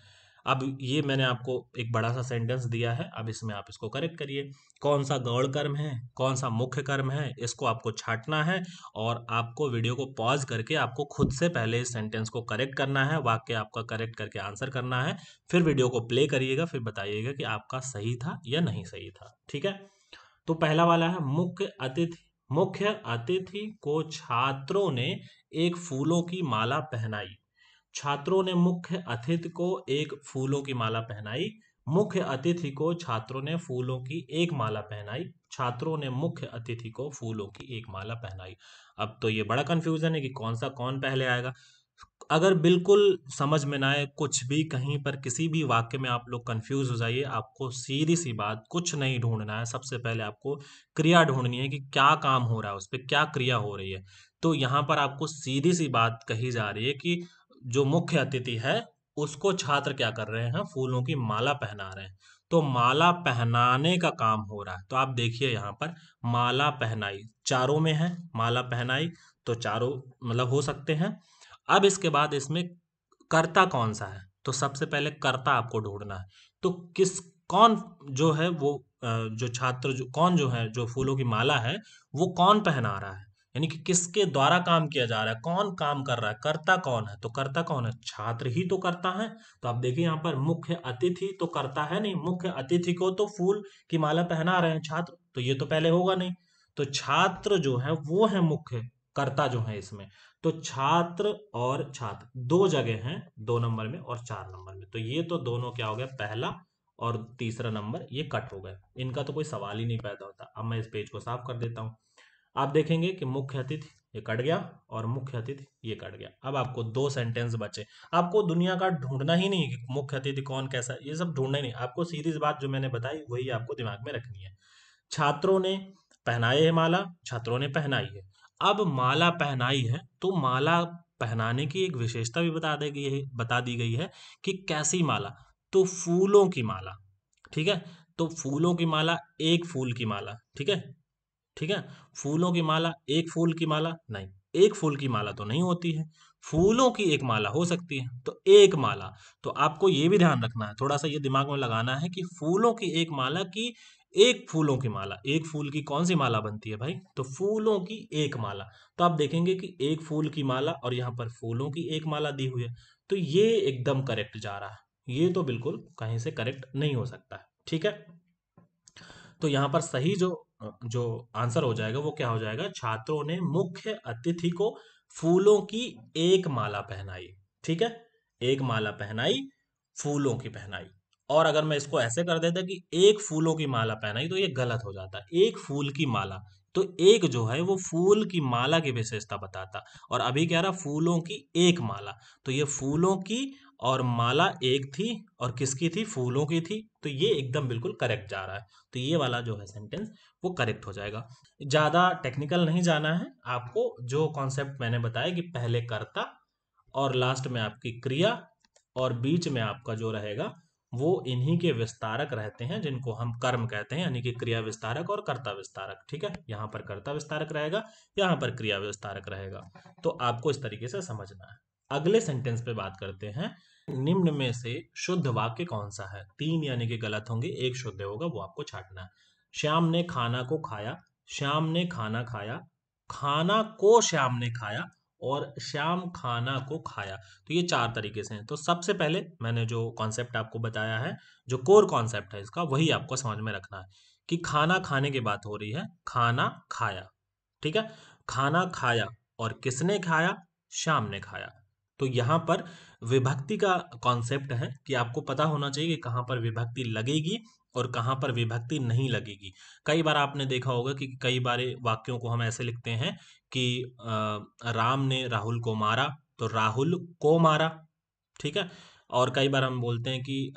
A: अब ये मैंने आपको एक बड़ा सा सेंटेंस दिया है, अब इसमें आप इसको करेक्ट करिए, कौन सा गौड़ कर्म है, कौन सा मुख्य कर्म है, इसको आपको छांटना है। और आपको वीडियो को पॉज करके आपको खुद से पहले इस सेंटेंस को करेक्ट करना है, वाक्य आपका करेक्ट करके आंसर करना है, फिर वीडियो को प्ले करिएगा, फिर बताइएगा कि आपका सही था या नहीं सही था, ठीक है। तो पहला वाला है मुख्य अतिथि, मुख्य अतिथि को छात्रों ने एक फूलों की माला पहनाई, छात्रों ने मुख्य अतिथि को एक फूलों की माला पहनाई, मुख्य अतिथि को छात्रों ने फूलों की एक माला पहनाई, छात्रों ने मुख्य अतिथि को फूलों की एक माला पहनाई। अब तो ये बड़ा कंफ्यूजन है कि कौन सा कौन पहले आएगा। अगर बिल्कुल समझ में ना आए, कुछ भी कहीं पर किसी भी वाक्य में आप लोग कंफ्यूज हो जाइए, आपको सीधी सी बात, कुछ नहीं ढूंढना है, सबसे पहले आपको क्रिया ढूंढनी है कि क्या काम हो रहा है, उस पर क्या क्रिया हो रही है। तो यहाँ पर आपको सीधी सी बात कही जा रही है कि जो मुख्य अतिथि है उसको छात्र क्या कर रहे हैं, फूलों की माला पहना रहे हैं, तो माला पहनाने का काम हो रहा है। तो आप देखिए यहाँ पर माला पहनाई चारों में है, माला पहनाई, तो चारों मतलब हो सकते हैं। अब इसके बाद इसमें कर्ता कौन सा है, तो सबसे पहले कर्ता आपको ढूंढना है। तो किस, कौन जो है वो जो छात्र, जो कौन जो है जो फूलों की माला है वो कौन पहना रहा है, यानी कि किसके द्वारा काम किया जा रहा है, कौन काम कर रहा है, कर्ता कौन है, तो कर्ता कौन है, छात्र ही तो करता है। तो आप देखिए यहाँ पर मुख्य अतिथि तो करता है नहीं, मुख्य अतिथि को तो फूल की माला पहना रहे हैं छात्र, तो ये तो पहले होगा नहीं। तो छात्र जो है वो है मुख्य कर्ता जो है इसमें। तो छात्र और छात्र दो जगह हैं, 2 नंबर में और 4 नंबर में, तो ये तो दोनों क्या हो गया, पहला और तीसरा नंबर ये कट हो गए, इनका तो कोई सवाल ही नहीं पैदा होता। अब मैं इस पेज को साफ कर देता हूँ। आप देखेंगे कि मुख्य अतिथि ये कट गया और मुख्य अतिथि ये कट गया। अब आपको 2 सेंटेंस बचे, आपको दुनिया का ढूंढना ही नहीं कि मुख्य अतिथि कौन कैसा, ये सब ढूंढना ही नहीं, आपको सीधी सी बात जो मैंने बताई वही आपको दिमाग में रखनी है। छात्रों ने पहनाए है माला, छात्रों ने पहनाई है। अब माला पहनाई है तो माला पहनाने की एक विशेषता भी बता दी गई है कि कैसी माला, तो फूलों की माला, ठीक है। तो फूलों की माला, एक फूल की माला, ठीक है, ठीक है। फूलों की माला, एक फूल की माला नहीं, एक फूल की माला तो नहीं होती है, फूलों की एक माला हो सकती है, तो एक माला। तो आपको ये भी ध्यान रखना है, थोड़ा सा ये दिमाग में लगाना है कि फूलों की एक माला की, एक फूलों की माला, एक फूल की कौन सी माला बनती है भाई, तो फूलों की एक माला। तो आप देखेंगे कि एक फूल की माला और यहाँ पर फूलों की एक माला दी हुई है, तो ये एकदम करेक्ट जा रहा है, ये तो बिल्कुल कहीं से करेक्ट नहीं हो सकता है, ठीक है। तो यहाँ पर सही जो आंसर हो जाएगा वो क्या हो जाएगा, छात्रों ने मुख्य अतिथि को फूलों की एक माला पहनाई, ठीक है, एक माला पहनाई, फूलों की पहनाई। और अगर मैं इसको ऐसे कर देता कि एक फूलों की माला पहनाई, तो ये गलत हो जाता, एक फूल की माला, तो एक जो है वो फूल की माला की विशेषता बताता, और अभी कह रहा फूलों की एक माला, तो ये फूलों की और माला एक थी और किसकी थी, फूलों की थी। तो ये एकदम बिल्कुल करेक्ट जा रहा है। तो ये वाला जो है सेंटेंस वो करेक्ट हो जाएगा। ज़्यादा टेक्निकल नहीं जाना है आपको, जो कॉन्सेप्ट मैंने बताया कि पहले कर्ता और लास्ट में आपकी क्रिया और बीच में आपका जो रहेगा वो इन्हीं के विस्तारक रहते हैं, जिनको हम कर्म कहते हैं, यानी कि क्रिया विस्तारक और कर्ता विस्तारक। ठीक है, यहाँ पर कर्ता विस्तारक रहेगा, यहाँ पर क्रिया विस्तारक रहेगा। तो आपको इस तरीके से समझना है। अगले सेंटेंस पे बात करते हैं। निम्न में से शुद्ध वाक्य कौन सा है? 3 यानी कि गलत होंगे, एक शुद्ध होगा, वो आपको छांटना है। श्याम ने खाना को खाया, श्याम ने खाना खाया, खाना को श्याम ने खाया और श्याम खाना को खाया। तो ये 4 तरीके से हैं। तो सबसे पहले मैंने जो कॉन्सेप्ट आपको बताया है, जो कोर कॉन्सेप्ट है इसका, वही आपको समझ में रखना है कि खाना खाने की बात हो रही है, खाना खाया। ठीक है, खाना खाया और किसने खाया? श्याम ने खाया। तो यहाँ पर विभक्ति का कॉन्सेप्ट है कि आपको पता होना चाहिए कि कहाँ पर विभक्ति लगेगी और कहाँ पर विभक्ति नहीं लगेगी। कई बार आपने देखा होगा कि कई बार वाक्यों को हम ऐसे लिखते हैं कि राम ने राहुल को मारा, तो राहुल को मारा। ठीक है, और कई बार हम बोलते हैं कि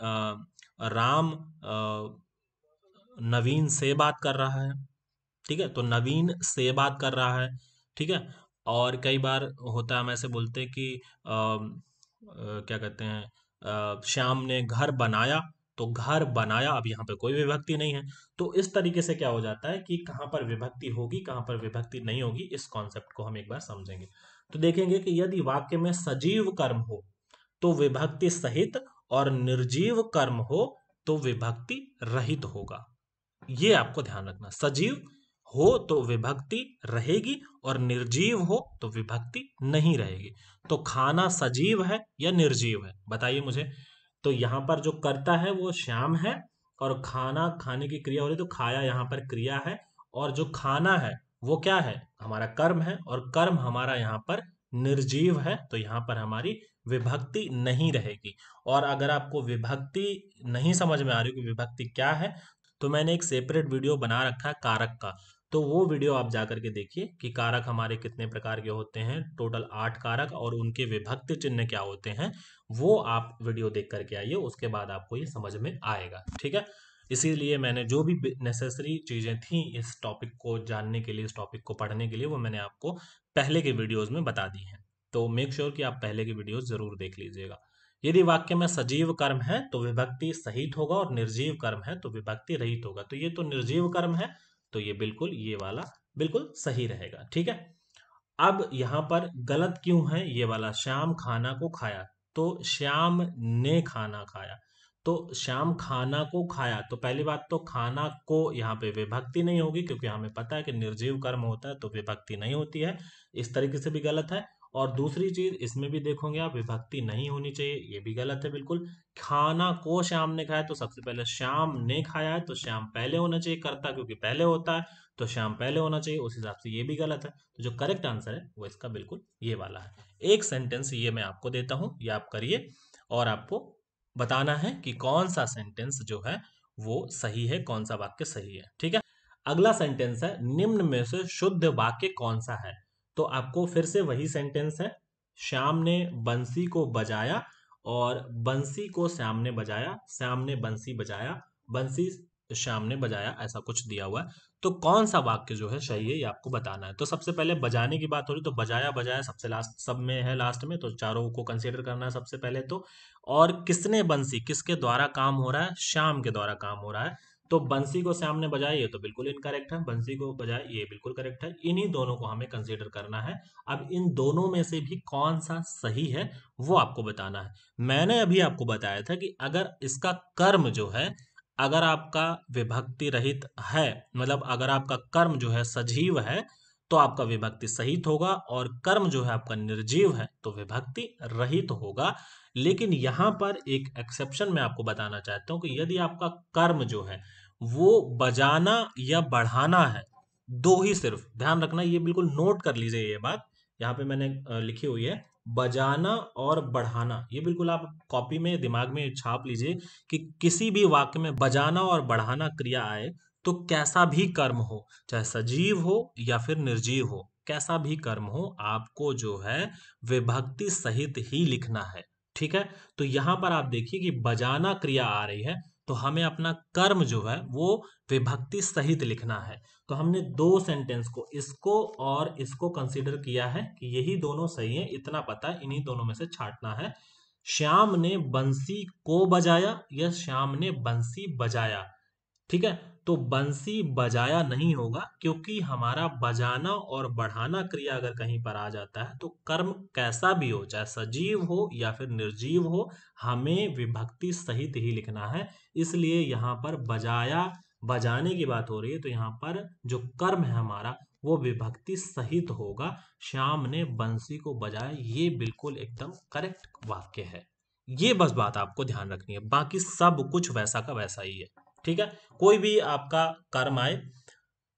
A: राम नवीन से बात कर रहा है। ठीक है, तो नवीन से बात कर रहा है। ठीक है, और कई बार होता है हम ऐसे बोलते हैं कि क्या कहते हैं, श्याम ने घर बनाया, तो घर बनाया, अब यहाँ पे कोई विभक्ति नहीं है। तो इस तरीके से क्या हो जाता है कि कहाँ पर विभक्ति होगी, कहाँ पर विभक्ति नहीं होगी, इस कॉन्सेप्ट को हम एक बार समझेंगे। तो देखेंगे कि यदि वाक्य में सजीव कर्म हो तो विभक्ति सहित, और निर्जीव कर्म हो तो विभक्ति रहित होगा। ये आपको ध्यान रखना, सजीव हो तो विभक्ति रहेगी और निर्जीव हो तो विभक्ति नहीं रहेगी। तो खाना सजीव है या निर्जीव है, बताइए मुझे। तो यहाँ पर जो कर्ता है वो श्याम है, और खाना खाने की क्रिया हो रही, तो खाया यहाँ पर क्रिया है, और जो खाना है वो क्या है, हमारा कर्म है, और कर्म हमारा यहाँ पर निर्जीव है। तो यहाँ पर हमारी विभक्ति नहीं रहेगी। और अगर आपको विभक्ति नहीं समझ में आ रही कि विभक्ति क्या है, तो मैंने एक सेपरेट वीडियो बना रखा है कारक का। तो वो वीडियो आप जा करके देखिए कि कारक हमारे कितने प्रकार के होते हैं, टोटल 8 कारक, और उनके विभक्ति चिन्ह क्या होते हैं, वो आप वीडियो देख करके आइए, उसके बाद आपको ये समझ में आएगा। ठीक है, इसीलिए मैंने जो भी नेसेसरी चीज़ें थी इस टॉपिक को जानने के लिए, इस टॉपिक को पढ़ने के लिए, वो मैंने आपको पहले के वीडियोज़ में बता दी हैं। तो मेक श्योर कि आप पहले के वीडियोज़ ज़रूर देख लीजिएगा। यदि वाक्य में सजीव कर्म है तो विभक्ति सहित होगा, और निर्जीव कर्म है तो विभक्ति रहित होगा। तो ये तो निर्जीव कर्म है, तो ये बिल्कुल ये वाला बिल्कुल सही रहेगा। ठीक है, अब यहाँ पर गलत क्यों है ये वाला, श्याम खाना को खाया, तो श्याम ने खाना खाया, तो श्याम खाना को खाया। तो पहली बात तो खाना को यहाँ पे विभक्ति नहीं होगी, क्योंकि हमें पता है कि निर्जीव कर्म होता है तो विभक्ति नहीं होती है। इस तरीके से भी गलत है। और दूसरी चीज इसमें भी देखोगे आप, विभक्ति नहीं होनी चाहिए, ये भी गलत है बिल्कुल। खाना को श्याम ने खाया, तो सबसे पहले श्याम ने खाया है, तो श्याम पहले होना चाहिए कर्ता, क्योंकि पहले होता है, तो श्याम पहले होना चाहिए, उस हिसाब से ये भी गलत है। तो जो करेक्ट आंसर है वो इसका बिल्कुल ये वाला है। एक सेंटेंस ये मैं आपको देता हूं, ये आप करिए, और आपको बताना है कि कौन सा सेंटेंस जो है वो सही है, कौन सा वाक्य सही है। ठीक है, अगला सेंटेंस है, निम्न में से शुद्ध वाक्य कौन सा है? तो आपको फिर से वही सेंटेंस है, श्याम ने बंसी को बजाया, और बंसी को श्याम ने बजाया, श्याम ने बंसी बजाया, बंसी श्याम ने बजाया, ऐसा कुछ दिया हुआ है। तो कौन सा वाक्य जो है सही है ये आपको बताना है। तो सबसे पहले बजाने की बात हो रही, तो बजाया बजाया सबसे लास्ट, सब में है लास्ट में, तो चारों को कंसीडर करना है सबसे पहले तो। और किसने बंसी, किसके द्वारा काम हो रहा है, श्याम के द्वारा काम हो रहा है। तो बंसी को श्याम ने बजाया, ये तो बिल्कुल इनकरेक्ट है, बंसी को बजाया ये बिल्कुल करेक्ट है। इन्हीं दोनों को हमें कंसीडर करना है। अब इन दोनों में से भी कौन सा सही है वो आपको बताना है। मैंने अभी आपको बताया था कि अगर इसका कर्म जो है, अगर आपका विभक्ति रहित है, मतलब अगर आपका कर्म जो है सजीव है, तो आपका विभक्ति सहित होगा, और कर्म जो है आपका निर्जीव है तो विभक्ति रहित होगा। लेकिन यहाँ पर एक एक्सेप्शन मैं आपको बताना चाहता हूँ कि यदि आपका कर्म जो है वो बजाना या बढ़ाना है, दो ही सिर्फ ध्यान रखना, ये बिल्कुल नोट कर लीजिए ये बात, यहाँ पे मैंने लिखी हुई है, बजाना और बढ़ाना, ये बिल्कुल आप कॉपी में दिमाग में छाप लीजिए कि किसी भी वाक्य में बजाना और बढ़ाना क्रिया आए तो कैसा भी कर्म हो, चाहे सजीव हो या फिर निर्जीव हो, कैसा भी कर्म हो, आपको जो है विभक्ति सहित ही लिखना है। ठीक है। तो यहां पर आप देखिए कि बजाना क्रिया आ रही है, तो हमें अपना कर्म जो है वो विभक्ति सहित लिखना है। तो हमने दो सेंटेंस को, इसको और इसको कंसीडर किया है कि यही दोनों सही है, इतना पता है, इन्हीं दोनों में से छांटना है। श्याम ने बंसी को बजाया या श्याम ने बंसी बजाया, ठीक है। तो बंसी बजाया नहीं होगा, क्योंकि हमारा बजाना और बढ़ाना क्रिया अगर कहीं पर आ जाता है तो कर्म कैसा भी हो, चाहे सजीव हो या फिर निर्जीव हो, हमें विभक्ति सहित ही लिखना है। इसलिए यहाँ पर बजाया, बजाने की बात हो रही है, तो यहाँ पर जो कर्म है हमारा वो विभक्ति सहित होगा। श्याम ने बंसी को बजाया, ये बिल्कुल एकदम करेक्ट वाक्य है। ये बस बात आपको ध्यान रखनी है, बाकी सब कुछ वैसा का वैसा ही है, ठीक है। कोई भी आपका कर्म आए,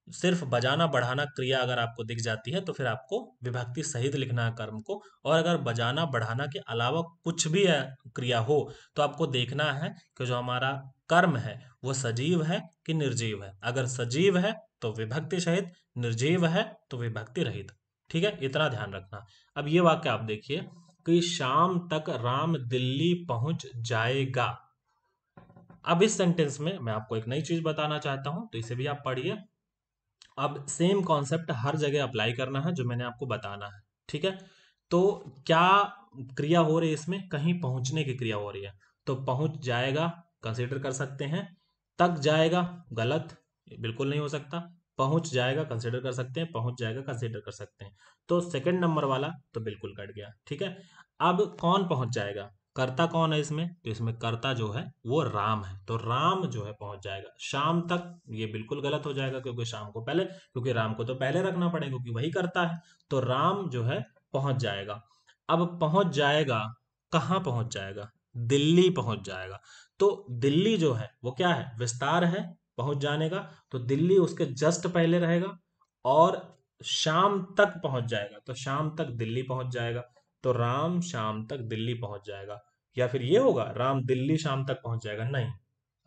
A: सिर्फ बजाना बढ़ाना क्रिया अगर आपको दिख जाती है तो फिर आपको विभक्ति सहित लिखना है कर्म को। और अगर बजाना बढ़ाना के अलावा कुछ भी क्रिया हो तो आपको देखना है कि जो हमारा कर्म है वो सजीव है कि निर्जीव है। अगर सजीव है तो विभक्ति सहित, निर्जीव है तो विभक्ति रहित, ठीक है। इतना ध्यान रखना। अब ये वाक्य आप देखिए कि शाम तक राम दिल्ली पहुंच जाएगा। अब इस सेंटेंस में मैं आपको एक नई चीज बताना चाहता हूं, तो इसे भी आप पढ़िए। अब सेम कॉन्सेप्ट हर जगह अप्लाई करना है जो मैंने आपको बताना है, ठीक है। तो क्या क्रिया हो रही है इसमें, कहीं पहुंचने की क्रिया हो रही है, तो पहुंच जाएगा कंसीडर कर सकते हैं। तक जाएगा गलत, बिल्कुल नहीं हो सकता। पहुंच जाएगा कंसीडर कर सकते हैं, पहुंच जाएगा कंसीडर कर सकते हैं। तो सेकंड नंबर वाला तो बिल्कुल कट गया, ठीक है। अब कौन पहुंच जाएगा, कर्ता कौन है इसमें, तो इसमें कर्ता जो है वो राम है, तो राम जो है पहुंच जाएगा। शाम तक ये बिल्कुल गलत हो जाएगा, क्योंकि शाम को पहले, क्योंकि राम को तो पहले रखना पड़ेगा क्योंकि वही करता है। तो राम जो है पहुंच जाएगा। अब पहुंच जाएगा, कहाँ पहुंच जाएगा, दिल्ली पहुंच जाएगा। तो दिल्ली जो है वो क्या है, विस्तार है पहुंच जाने का, तो दिल्ली उसके जस्ट पहले रहेगा। और शाम तक पहुंच जाएगा, तो शाम तक दिल्ली पहुंच जाएगा। तो राम शाम तक दिल्ली पहुंच जाएगा। या फिर ये होगा राम दिल्ली शाम तक पहुंच जाएगा, नहीं,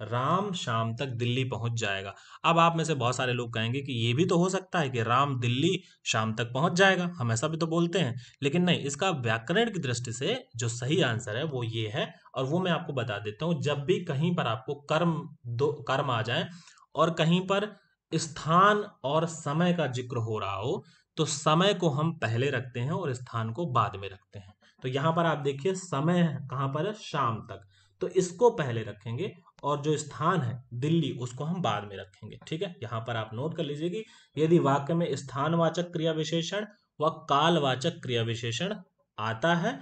A: राम शाम तक दिल्ली पहुंच जाएगा। अब आप में से बहुत सारे लोग कहेंगे कि ये भी तो हो सकता है कि राम दिल्ली शाम तक पहुंच जाएगा, हम ऐसा भी तो बोलते हैं। लेकिन नहीं, इसका व्याकरण की दृष्टि से जो सही आंसर है वो ये है। और वो मैं आपको बता देता हूं, जब भी कहीं पर आपको कर्म, दो कर्म आ जाए और कहीं पर स्थान और समय का जिक्र हो रहा हो, तो समय को हम पहले रखते हैं और स्थान को बाद में रखते हैं। तो यहां पर आप देखिए समय कहां पर है, शाम तक, तो इसको पहले रखेंगे और जो स्थान है दिल्ली उसको हम बाद में रखेंगे, ठीक है। यहां पर आप नोट कर लीजिए कि यदि वाक्य में स्थानवाचक क्रिया विशेषण व कालवाचक क्रिया विशेषण आता है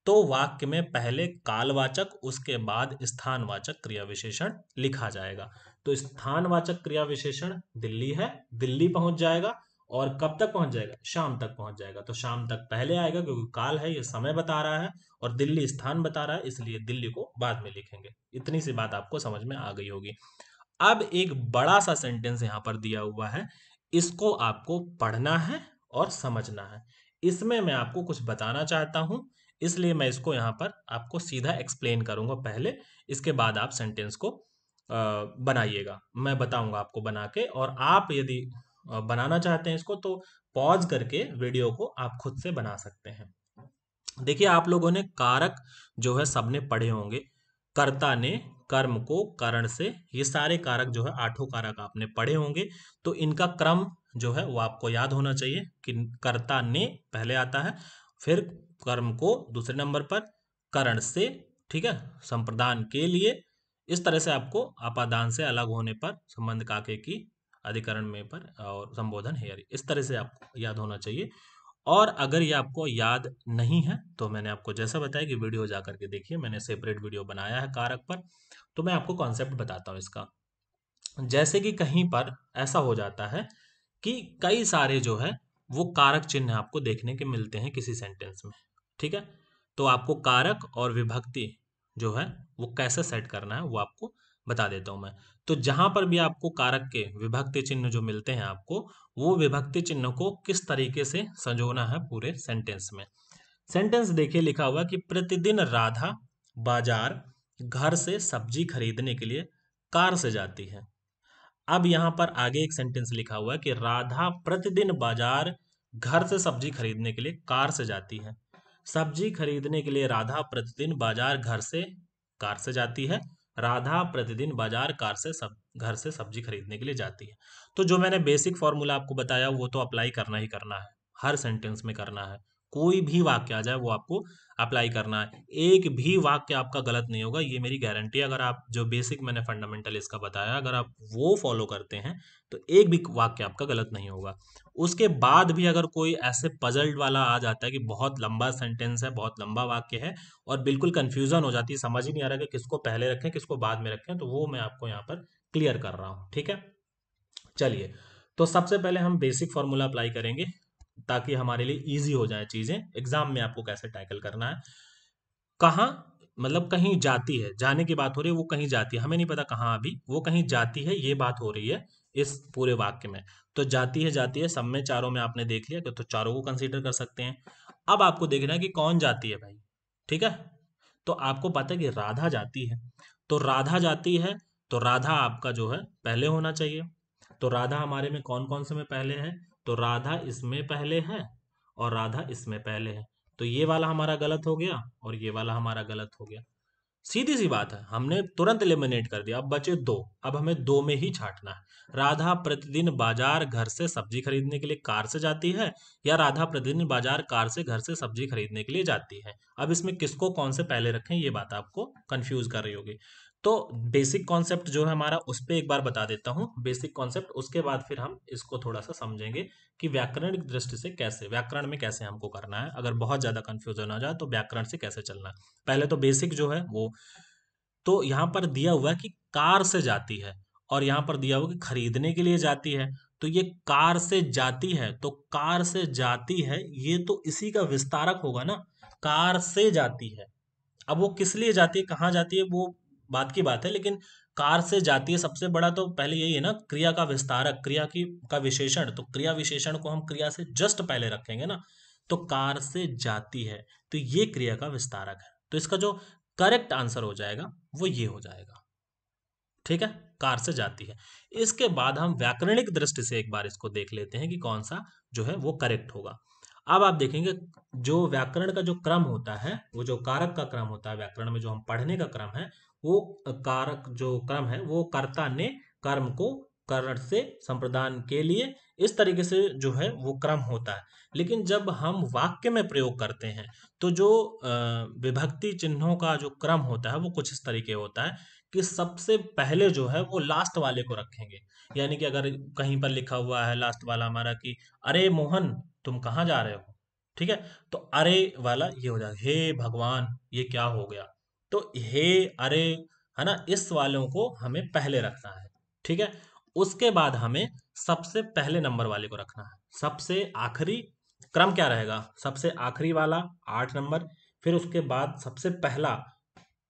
A: तो वाक्य में पहले कालवाचक उसके बाद स्थानवाचक क्रिया विशेषण लिखा जाएगा। तो स्थानवाचक क्रिया विशेषण दिल्ली है, दिल्ली पहुंच जाएगा। और कब तक पहुंच जाएगा, शाम तक पहुंच जाएगा। तो शाम तक पहले आएगा क्योंकि काल है, ये समय बता रहा है, और दिल्ली स्थान बता रहा है, इसलिए दिल्ली को बाद में लिखेंगे। इतनी सी बात आपको समझ में आ गई होगी। अब एक बड़ा सा सेंटेंस यहाँ पर दिया हुआ है, इसको आपको पढ़ना है और समझना है। इसमें मैं आपको कुछ बताना चाहता हूं, इसलिए मैं इसको यहाँ पर आपको सीधा एक्सप्लेन करूंगा पहले, इसके बाद आप सेंटेंस को बनाइएगा। मैं बताऊंगा आपको बना के, और आप यदि बनाना चाहते हैं इसको तो पॉज करके वीडियो को आप खुद से बना सकते हैं। देखिए, आप लोगों ने कारक जो है सबने पढ़े होंगे। कर्ता ने, कर्म को, करण से, ये सारे कारक जो है आठों कारक आपने पढ़े होंगे। तो इनका क्रम जो है वो आपको याद होना चाहिए कि कर्ता ने पहले आता है, फिर कर्म को दूसरे नंबर पर, करण से, ठीक है, संप्रदान के लिए। इस तरह से आपको अपादान से अलग होने पर, संबंध काके की, अधिकरण में पर, और संबोधन हेयर, इस तरह से आपको याद होना चाहिए। और अगर ये आपको याद नहीं है तो मैंने आपको जैसा बताया कि वीडियो जा करके देखिए, मैंने सेपरेट वीडियो बनाया है कारक पर। तो मैं आपको कॉन्सेप्ट बताता हूँ इसका। जैसे कि कहीं पर ऐसा हो जाता है कि कई सारे जो है वो कारक चिन्ह आपको देखने के मिलते हैं किसी सेंटेंस में, ठीक है। तो आपको कारक और विभक्ति जो है वो कैसे सेट करना है वो आपको बता देता हूं मैं। तो जहां पर भी आपको कारक के विभक्ति चिन्ह जो मिलते हैं आपको, वो विभक्ति चिन्ह को किस तरीके से संजोना है पूरे सेंटेंस में। सेंटेंस देखिए, लिखा हुआ कि प्रतिदिन राधा बाजार घर से सब्जी खरीदने के लिए कार से जाती है। अब यहां पर आगे एक सेंटेंस लिखा हुआ है कि राधा प्रतिदिन बाजार घर से सब्जी खरीदने के लिए कार से जाती है। सब्जी खरीदने के लिए राधा प्रतिदिन बाजार घर से कार से जाती है। राधा प्रतिदिन बाजार कार से घर से सब्जी खरीदने के लिए जाती है। तो जो मैंने बेसिक फॉर्मूला आपको बताया वो तो अप्लाई करना ही करना है, हर सेंटेंस में करना है। कोई भी वाक्य आ जाए वो आपको अप्लाई करना है। एक भी वाक्य आपका गलत नहीं होगा, ये मेरी गारंटी है। अगर आप जो बेसिक मैंने फंडामेंटल इसका बताया अगर आप वो फॉलो करते हैं तो एक भी वाक्य आपका गलत नहीं होगा। उसके बाद भी अगर कोई ऐसे पजल्ड वाला आ जाता है कि बहुत लंबा सेंटेंस है, बहुत लंबा वाक्य है और बिल्कुल कंफ्यूजन हो जाती है, समझ ही नहीं आ रहा कि किसको पहले रखें किसको बाद में रखें, तो वो मैं आपको यहाँ पर क्लियर कर रहा हूँ। ठीक है, चलिए। तो सबसे पहले हम बेसिक फॉर्मूला अप्लाई करेंगे ताकि हमारे लिए इजी हो जाए चीजें, एग्जाम में आपको कैसे टैकल करना है। कहाँ, मतलब कहीं जाती है, जाने की बात हो रही है, वो कहीं जाती है, हमें नहीं पता कहाँ, अभी वो कहीं जाती है ये बात हो रही है इस पूरे वाक्य में। तो जाती है सब में, चारों में आपने देख लिया तो चारों को कंसीडर कर सकते हैं। अब आपको देखना है कि कौन जाती है भाई। ठीक है, तो आपको पता है कि राधा जाती है, तो राधा जाती है तो राधा आपका जो है पहले होना चाहिए। तो राधा हमारे में कौन कौन से में पहले है, तो राधा इसमें पहले है और राधा इसमें पहले है। तो ये वाला हमारा गलत हो गया और ये वाला हमारा गलत हो गया। सीधी सी बात है, हमने तुरंत एलिमिनेट कर दिया। अब बचे दो, अब हमें दो में ही छांटना है। राधा प्रतिदिन बाजार घर से सब्जी खरीदने के लिए कार से जाती है या राधा प्रतिदिन बाजार कार से घर से सब्जी खरीदने के लिए जाती है। अब इसमें किसको कौन से पहले रखें ये बात आपको कंफ्यूज कर रही होगी। तो बेसिक कॉन्सेप्ट जो है हमारा उस पर एक बार बता देता हूँ, बेसिक कॉन्सेप्ट, उसके बाद फिर हम इसको थोड़ा सा समझेंगे कि व्याकरणिक दृष्टि से कैसे, व्याकरण में कैसे हमको करना है, अगर बहुत ज्यादा कंफ्यूजन हो जाए तो व्याकरण से कैसे चलना है। पहले तो बेसिक जो है वो, तो यहाँ पर दिया हुआ है कि कार से जाती है और यहाँ पर दिया हुआ कि खरीदने के लिए जाती है। तो ये कार से जाती है, तो कार से जाती है ये तो इसी का विस्तारक होगा ना, कार से जाती है। अब वो किस लिए जाती है, कहाँ जाती है, वो बात की बात है, लेकिन कार से जाती है सबसे बड़ा तो पहले यही है ना, क्रिया का विस्तारक, क्रिया की का विशेषण, तो क्रिया विशेषण को हम क्रिया से जस्ट पहले रखेंगे ना। तो कार से जाती है, तो ये क्रिया का विस्तारक है, तो इसका जो करेक्ट आंसर हो जाएगा वो ये हो जाएगा। ठीक है, कार से जाती है। इसके बाद हम व्याकरणिक दृष्टि से एक बार इसको देख लेते हैं कि कौन सा जो है वो करेक्ट होगा। अब आप देखेंगे जो व्याकरण का जो क्रम होता है, वो जो कारक का क्रम होता है व्याकरण में, जो हम पढ़ने का क्रम है, वो कारक जो क्रम है वो कर्ता ने कर्म को करण से संप्रदान के लिए, इस तरीके से जो है वो क्रम होता है। लेकिन जब हम वाक्य में प्रयोग करते हैं तो जो विभक्ति चिन्हों का जो क्रम होता है वो कुछ इस तरीके होता है कि सबसे पहले जो है वो लास्ट वाले को रखेंगे। यानी कि अगर कहीं पर लिखा हुआ है लास्ट वाला हमारा कि अरे मोहन तुम कहाँ जा रहे हो, ठीक है, तो अरे वाला ये हो जाएगा, हे भगवान ये क्या हो गया। तो हे, अरे, है ना, इस वालों को हमें पहले रखना है। ठीक है, उसके बाद हमें सबसे पहले नंबर वाले को रखना है। सबसे आखिरी क्रम क्या रहेगा, सबसे आखिरी वाला 8 नंबर, फिर उसके बाद सबसे पहला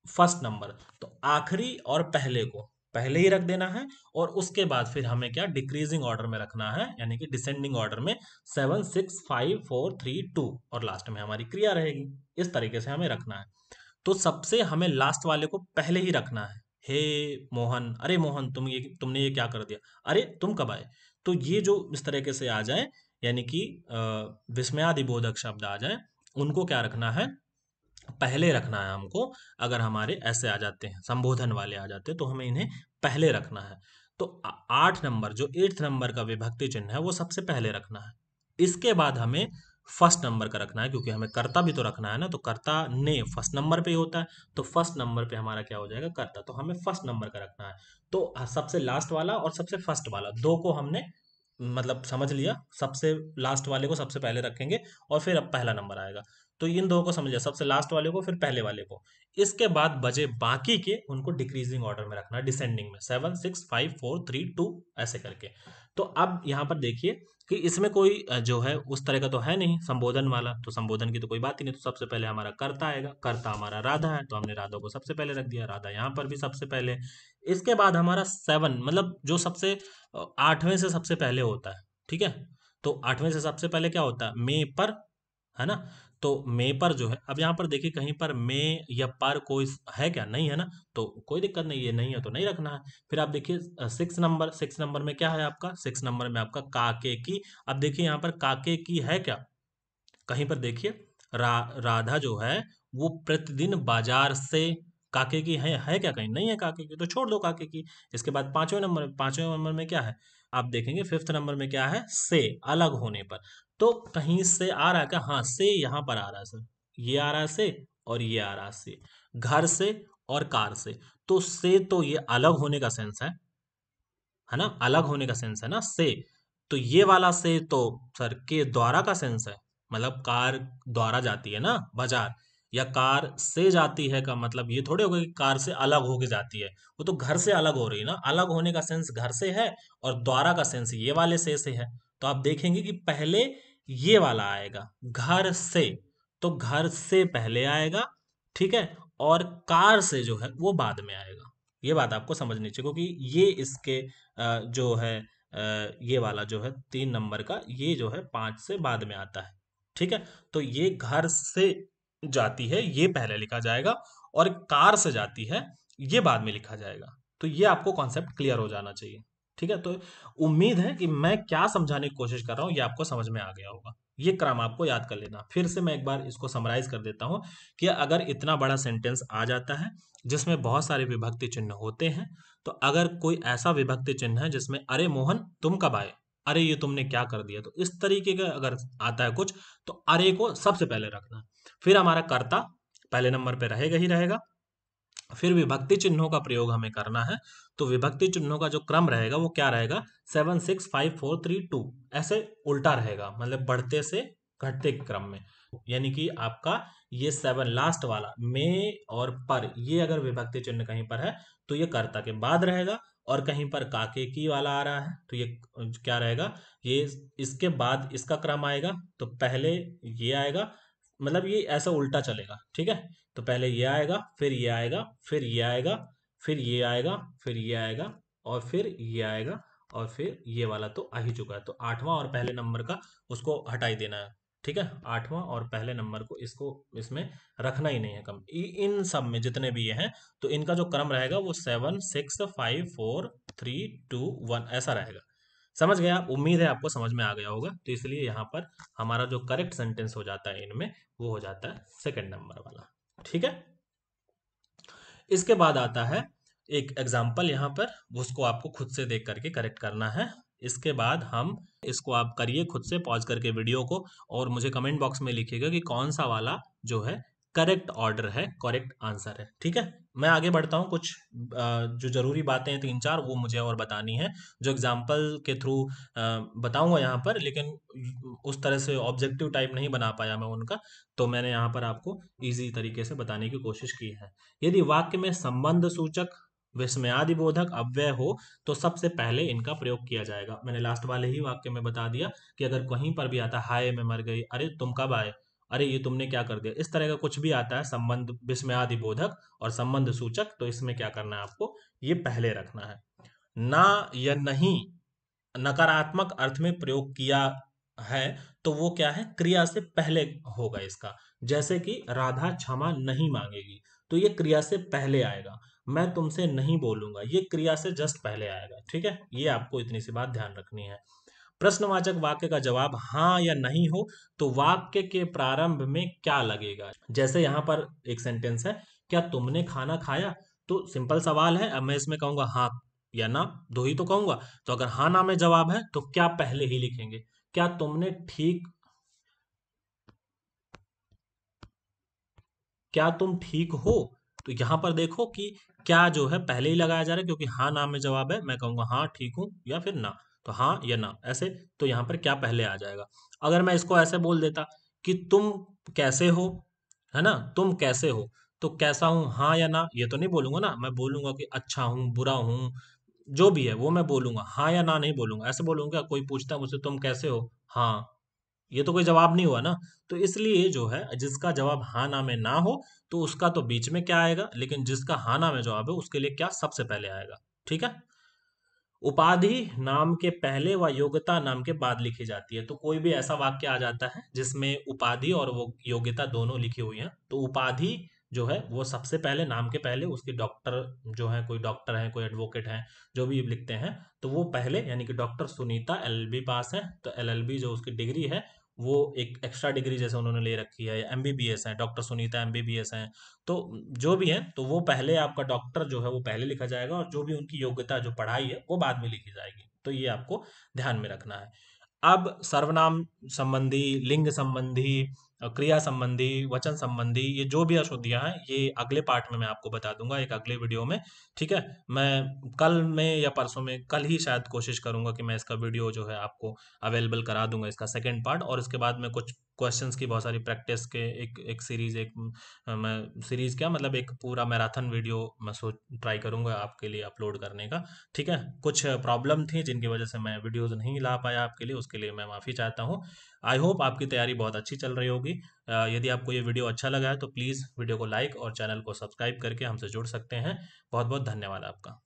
A: फर्स्ट नंबर। तो आखिरी और पहले को पहले ही रख देना है और उसके बाद फिर हमें क्या डिक्रीजिंग ऑर्डर में रखना है, यानी कि डिसेंडिंग ऑर्डर में 7 6 5 4 3 2 और लास्ट में हमारी क्रिया रहेगी। इस तरीके से हमें रखना है। तो सबसे हमें लास्ट वाले को पहले ही रखना है। हे मोहन, अरे मोहन तुमने ये क्या कर दिया, अरे तुम कब आए। तो ये जो इस तरीके से आ जाए, यानी कि विस्मयादिबोधक शब्द आ जाए, उनको क्या रखना है, पहले रखना है हमको। अगर हमारे ऐसे आ जाते हैं, संबोधन वाले आ जाते हैं, तो हमें इन्हें पहले रखना है। तो 8 नंबर जो 8th नंबर का विभक्ति चिन्ह है वो सबसे पहले रखना है। इसके बाद हमें फर्स्ट नंबर का रखना है, क्योंकि हमें कर्ता भी तो रखना है ना, तो कर्ता ने फर्स्ट नंबर पे ही होता है, तो फर्स्ट नंबर पे हमारा क्या हो जाएगा, कर्ता, तो हमें फर्स्ट नंबर का रखना है। तो सबसे लास्ट वाला और सबसे फर्स्ट वाला दो को हमने मतलब समझ लिया, सबसे लास्ट वाले को सबसे पहले रखेंगे और फिर अब पहला नंबर आएगा। तो इन दो को समझ लिया, सबसे लास्ट वाले को फिर पहले वाले को। इसके बाद बचे बाकी के उनको डिक्रीजिंग ऑर्डर में रखना है, डिसेंडिंग में 7 6 5 4 3 2 ऐसे करके। तो अब यहाँ पर देखिए कि इसमें कोई जो है उस तरह का तो है नहीं संबोधन वाला, तो संबोधन की तो कोई बात ही नहीं। तो सबसे पहले हमारा कर्ता आएगा, कर्ता हमारा राधा है, तो हमने राधा को सबसे पहले रख दिया, राधा यहाँ पर भी सबसे पहले। इसके बाद हमारा 7 मतलब जो सबसे 8वें से सबसे पहले होता है। ठीक है, तो 8वें से सबसे पहले क्या होता है, मे पर, है ना। तो मे पर जो है, अब यहाँ पर देखिए कहीं पर मे या पर कोई है क्या, नहीं है ना, तो कोई दिक्कत नहीं है, नहीं है तो नहीं रखना है। फिर आप देखिए 6 नंबर में क्या है आपका, 6 नंबर में आपका काके की। अब देखिए यहाँ पर काके की है क्या, कहीं पर देखिए राधा जो है वो प्रतिदिन बाजार से, काके की है क्या, कहीं नहीं है काके की, तो छोड़ दो काके की। इसके बाद पांचवें नंबर में क्या है, आप देखेंगे फिफ्थ नंबर में क्या है, से, अलग होने पर। तो कहीं से आ रहा है क्या, हाँ से यहाँ पर आ रहा है सर, ये आ रहा है से और ये आ रहा है से, घर से और कार से। तो से तो ये अलग होने का सेंस है ना, अलग होने का सेंस है ना से। तो ये वाला से तो सर के द्वारा का सेंस है, मतलब कार द्वारा जाती है ना बाजार, या कार से जाती है का मतलब ये थोड़े होगा कि कार से अलग होके जाती है, वो तो घर से अलग हो रही है ना, अलग होने का सेंस घर से है और द्वारा का सेंस ये वाले से है। तो आप देखेंगे कि पहले ये वाला आएगा घर से, तो घर से पहले आएगा, ठीक है, और कार से जो है वो बाद में आएगा। ये बात आपको समझनी चाहिए, क्योंकि ये इसके जो है ये वाला जो है 3 नंबर का, ये जो है 5 से बाद में आता है, ठीक है। तो ये घर से जाती है ये पहले लिखा जाएगा, और कार से जाती है ये बाद में लिखा जाएगा। तो ये आपको कॉन्सेप्ट क्लियर हो जाना चाहिए, ठीक है। तो उम्मीद है कि मैं क्या समझाने की कोशिश कर रहा हूँ ये आपको समझ में आ गया होगा। ये क्रम आपको याद कर लेना। फिर से मैं एक बार इसको समराइज कर देता हूँ कि अगर इतना बड़ा सेंटेंस आ जाता है जिसमें बहुत सारे विभक्ति चिन्ह होते हैं, तो अगर कोई ऐसा विभक्ति चिन्ह है जिसमें अरे मोहन तुम कब आए, अरे ये तुमने क्या कर दिया, तो इस तरीके का अगर आता है कुछ, तो अरे को सबसे पहले रखना है। फिर हमारा कर्ता पहले नंबर पे रहेगा ही रहेगा। फिर विभक्ति चिन्हों का प्रयोग हमें करना है, तो विभक्ति चिन्हों का जो क्रम रहेगा वो क्या रहेगा, 7 6 5 4 3 2, ऐसे उल्टा रहेगा, मतलब बढ़ते से घटते के क्रम में। यानी कि आपका ये 7 लास्ट वाला में और पर, ये अगर विभक्ति चिन्ह कहीं पर है तो ये कर्ता के बाद रहेगा, और कहीं पर काके की वाला आ रहा है तो ये क्या रहेगा, ये इसके बाद इसका क्रम आएगा, तो पहले ये आएगा, मतलब ये ऐसा उल्टा चलेगा, ठीक है। तो पहले ये आएगा, फिर ये आएगा, फिर ये आएगा, फिर ये आएगा, फिर ये आएगा, और फिर ये आएगा, और फिर ये वाला तो आ ही चुका है। तो आठवां और पहले नंबर का उसको हटा ही देना है, ठीक है। आठवां और पहले नंबर को इसको इसमें रखना ही नहीं है कम, इन सब में जितने भी ये हैं, तो इनका जो क्रम रहेगा वो 7 6 5 4 3 2 1 ऐसा रहेगा। समझ गया, उम्मीद है आपको समझ में आ गया होगा। तो इसलिए यहाँ पर हमारा जो करेक्ट सेंटेंस हो जाता है इनमें, वो हो जाता है सेकंड नंबर वाला, ठीक है। इसके बाद आता है एक एग्जाम्पल यहाँ पर, उसको आपको खुद से देख करके करेक्ट करना है। इसके बाद हम इसको आप करिए खुद से पॉज करके वीडियो को, और मुझे कमेंट बॉक्स में लिखिएगा कि कौन सा वाला जो है करेक्ट ऑर्डर है, करेक्ट आंसर है, ठीक है। मैं आगे बढ़ता हूँ, कुछ जो जरूरी बातें हैं 3 4 वो मुझे और बतानी है, जो एग्जाम्पल के थ्रू बताऊंगा यहाँ पर, लेकिन उस तरह से ऑब्जेक्टिव टाइप नहीं बना पाया मैं उनका, तो मैंने यहाँ पर आपको इजी तरीके से बताने की कोशिश की है। यदि वाक्य में संबंध सूचक, विस्मयादि बोधक अव्यय हो तो सबसे पहले इनका प्रयोग किया जाएगा। मैंने लास्ट वाले ही वाक्य में बता दिया कि अगर कहीं पर भी आता हाय मैं मर गई, अरे तुम कब आए, अरे ये तुमने क्या कर दिया, इस तरह का कुछ भी आता है संबंध विस्मयादि बोधक और संबंध सूचक, तो इसमें क्या करना है आपको, ये पहले रखना है। ना या नहीं नकारात्मक अर्थ में प्रयोग किया है, तो वो क्या है, क्रिया से पहले होगा इसका। जैसे कि राधा क्षमा नहीं मांगेगी, तो ये क्रिया से पहले आएगा। मैं तुमसे नहीं बोलूंगा, ये क्रिया से जस्ट पहले आएगा, ठीक है। ये आपको इतनी सी बात ध्यान रखनी है। प्रश्नवाचक वाक्य का जवाब हाँ या नहीं हो तो वाक्य के प्रारंभ में क्या लगेगा। जैसे यहाँ पर एक सेंटेंस है, क्या तुमने खाना खाया, तो सिंपल सवाल है, अब मैं इसमें कहूंगा हाँ या ना, दो ही तो कहूंगा। तो अगर हाँ ना में जवाब है तो क्या पहले ही लिखेंगे, क्या तुमने ठीक, क्या तुम ठीक हो, तो यहां पर देखो कि क्या जो है पहले ही लगाया जा रहा है, क्योंकि हाँ ना में जवाब है, मैं कहूंगा हाँ ठीक हूं या फिर ना, तो हाँ या ना ऐसे, तो यहाँ पर क्या पहले आ जाएगा। अगर मैं इसको ऐसे बोल देता कि तुम कैसे हो, है ना, तुम कैसे हो, तो कैसा हूं हाँ या ना, ये तो नहीं बोलूंगा ना, मैं बोलूंगा कि अच्छा हूं, बुरा हूं, जो भी है वो मैं बोलूंगा, हाँ या ना नहीं बोलूंगा। ऐसे बोलूंगा, कोई पूछता है मुझसे तुम कैसे हो, हाँ, ये तो कोई जवाब नहीं हुआ ना। तो इसलिए जो है जिसका जवाब हाँ ना में ना हो तो उसका तो बीच में क्या आएगा, लेकिन जिसका हाँ ना में जवाब है उसके लिए क्या सबसे पहले आएगा, ठीक है। उपाधि नाम के पहले व योग्यता नाम के बाद लिखी जाती है। तो कोई भी ऐसा वाक्य आ जाता है जिसमें उपाधि और वो योग्यता दोनों लिखी हुई है, तो उपाधि जो है वो सबसे पहले, नाम के पहले उसकी, डॉक्टर जो है, कोई डॉक्टर है, कोई एडवोकेट है, जो भी लिखते हैं, तो वो पहले, यानी कि डॉक्टर सुनीता एलएलबी पास है, तो एलएलबी जो उसकी डिग्री है वो एक एक्स्ट्रा डिग्री जैसे उन्होंने ले रखी है, एमबीबीएस है, डॉक्टर सुनीता एमबीबीएस हैं, तो जो भी है, तो वो पहले आपका डॉक्टर जो है वो पहले लिखा जाएगा, और जो भी उनकी योग्यता जो पढ़ाई है वो बाद में लिखी जाएगी। तो ये आपको ध्यान में रखना है। अब सर्वनाम संबंधी, लिंग संबंधी, क्रिया संबंधी, वचन संबंधी, ये जो भी अशुद्धियां हैं, ये अगले पार्ट में मैं आपको बता दूंगा, एक अगले वीडियो में। ठीक है। मैं कल में या परसों में, कल ही शायद कोशिश करूंगा कि मैं इसका वीडियो जो है आपको अवेलेबल करा दूंगा, इसका सेकंड पार्ट। और इसके बाद में कुछ क्वेश्चंस की बहुत सारी प्रैक्टिस के एक एक सीरीज, मैं सीरीज क्या मतलब एक पूरा मैराथन वीडियो मैं सोच ट्राई करूंगा आपके लिए अपलोड करने का। ठीक है। कुछ प्रॉब्लम थी जिनकी वजह से मैं वीडियोस नहीं ला पाया आपके लिए, उसके लिए मैं माफ़ी चाहता हूँ। आई होप आपकी तैयारी बहुत अच्छी चल रही होगी। यदि आपको ये वीडियो अच्छा लगा है तो प्लीज़ वीडियो को लाइक और चैनल को सब्सक्राइब करके हमसे जुड़ सकते हैं। बहुत बहुत धन्यवाद आपका।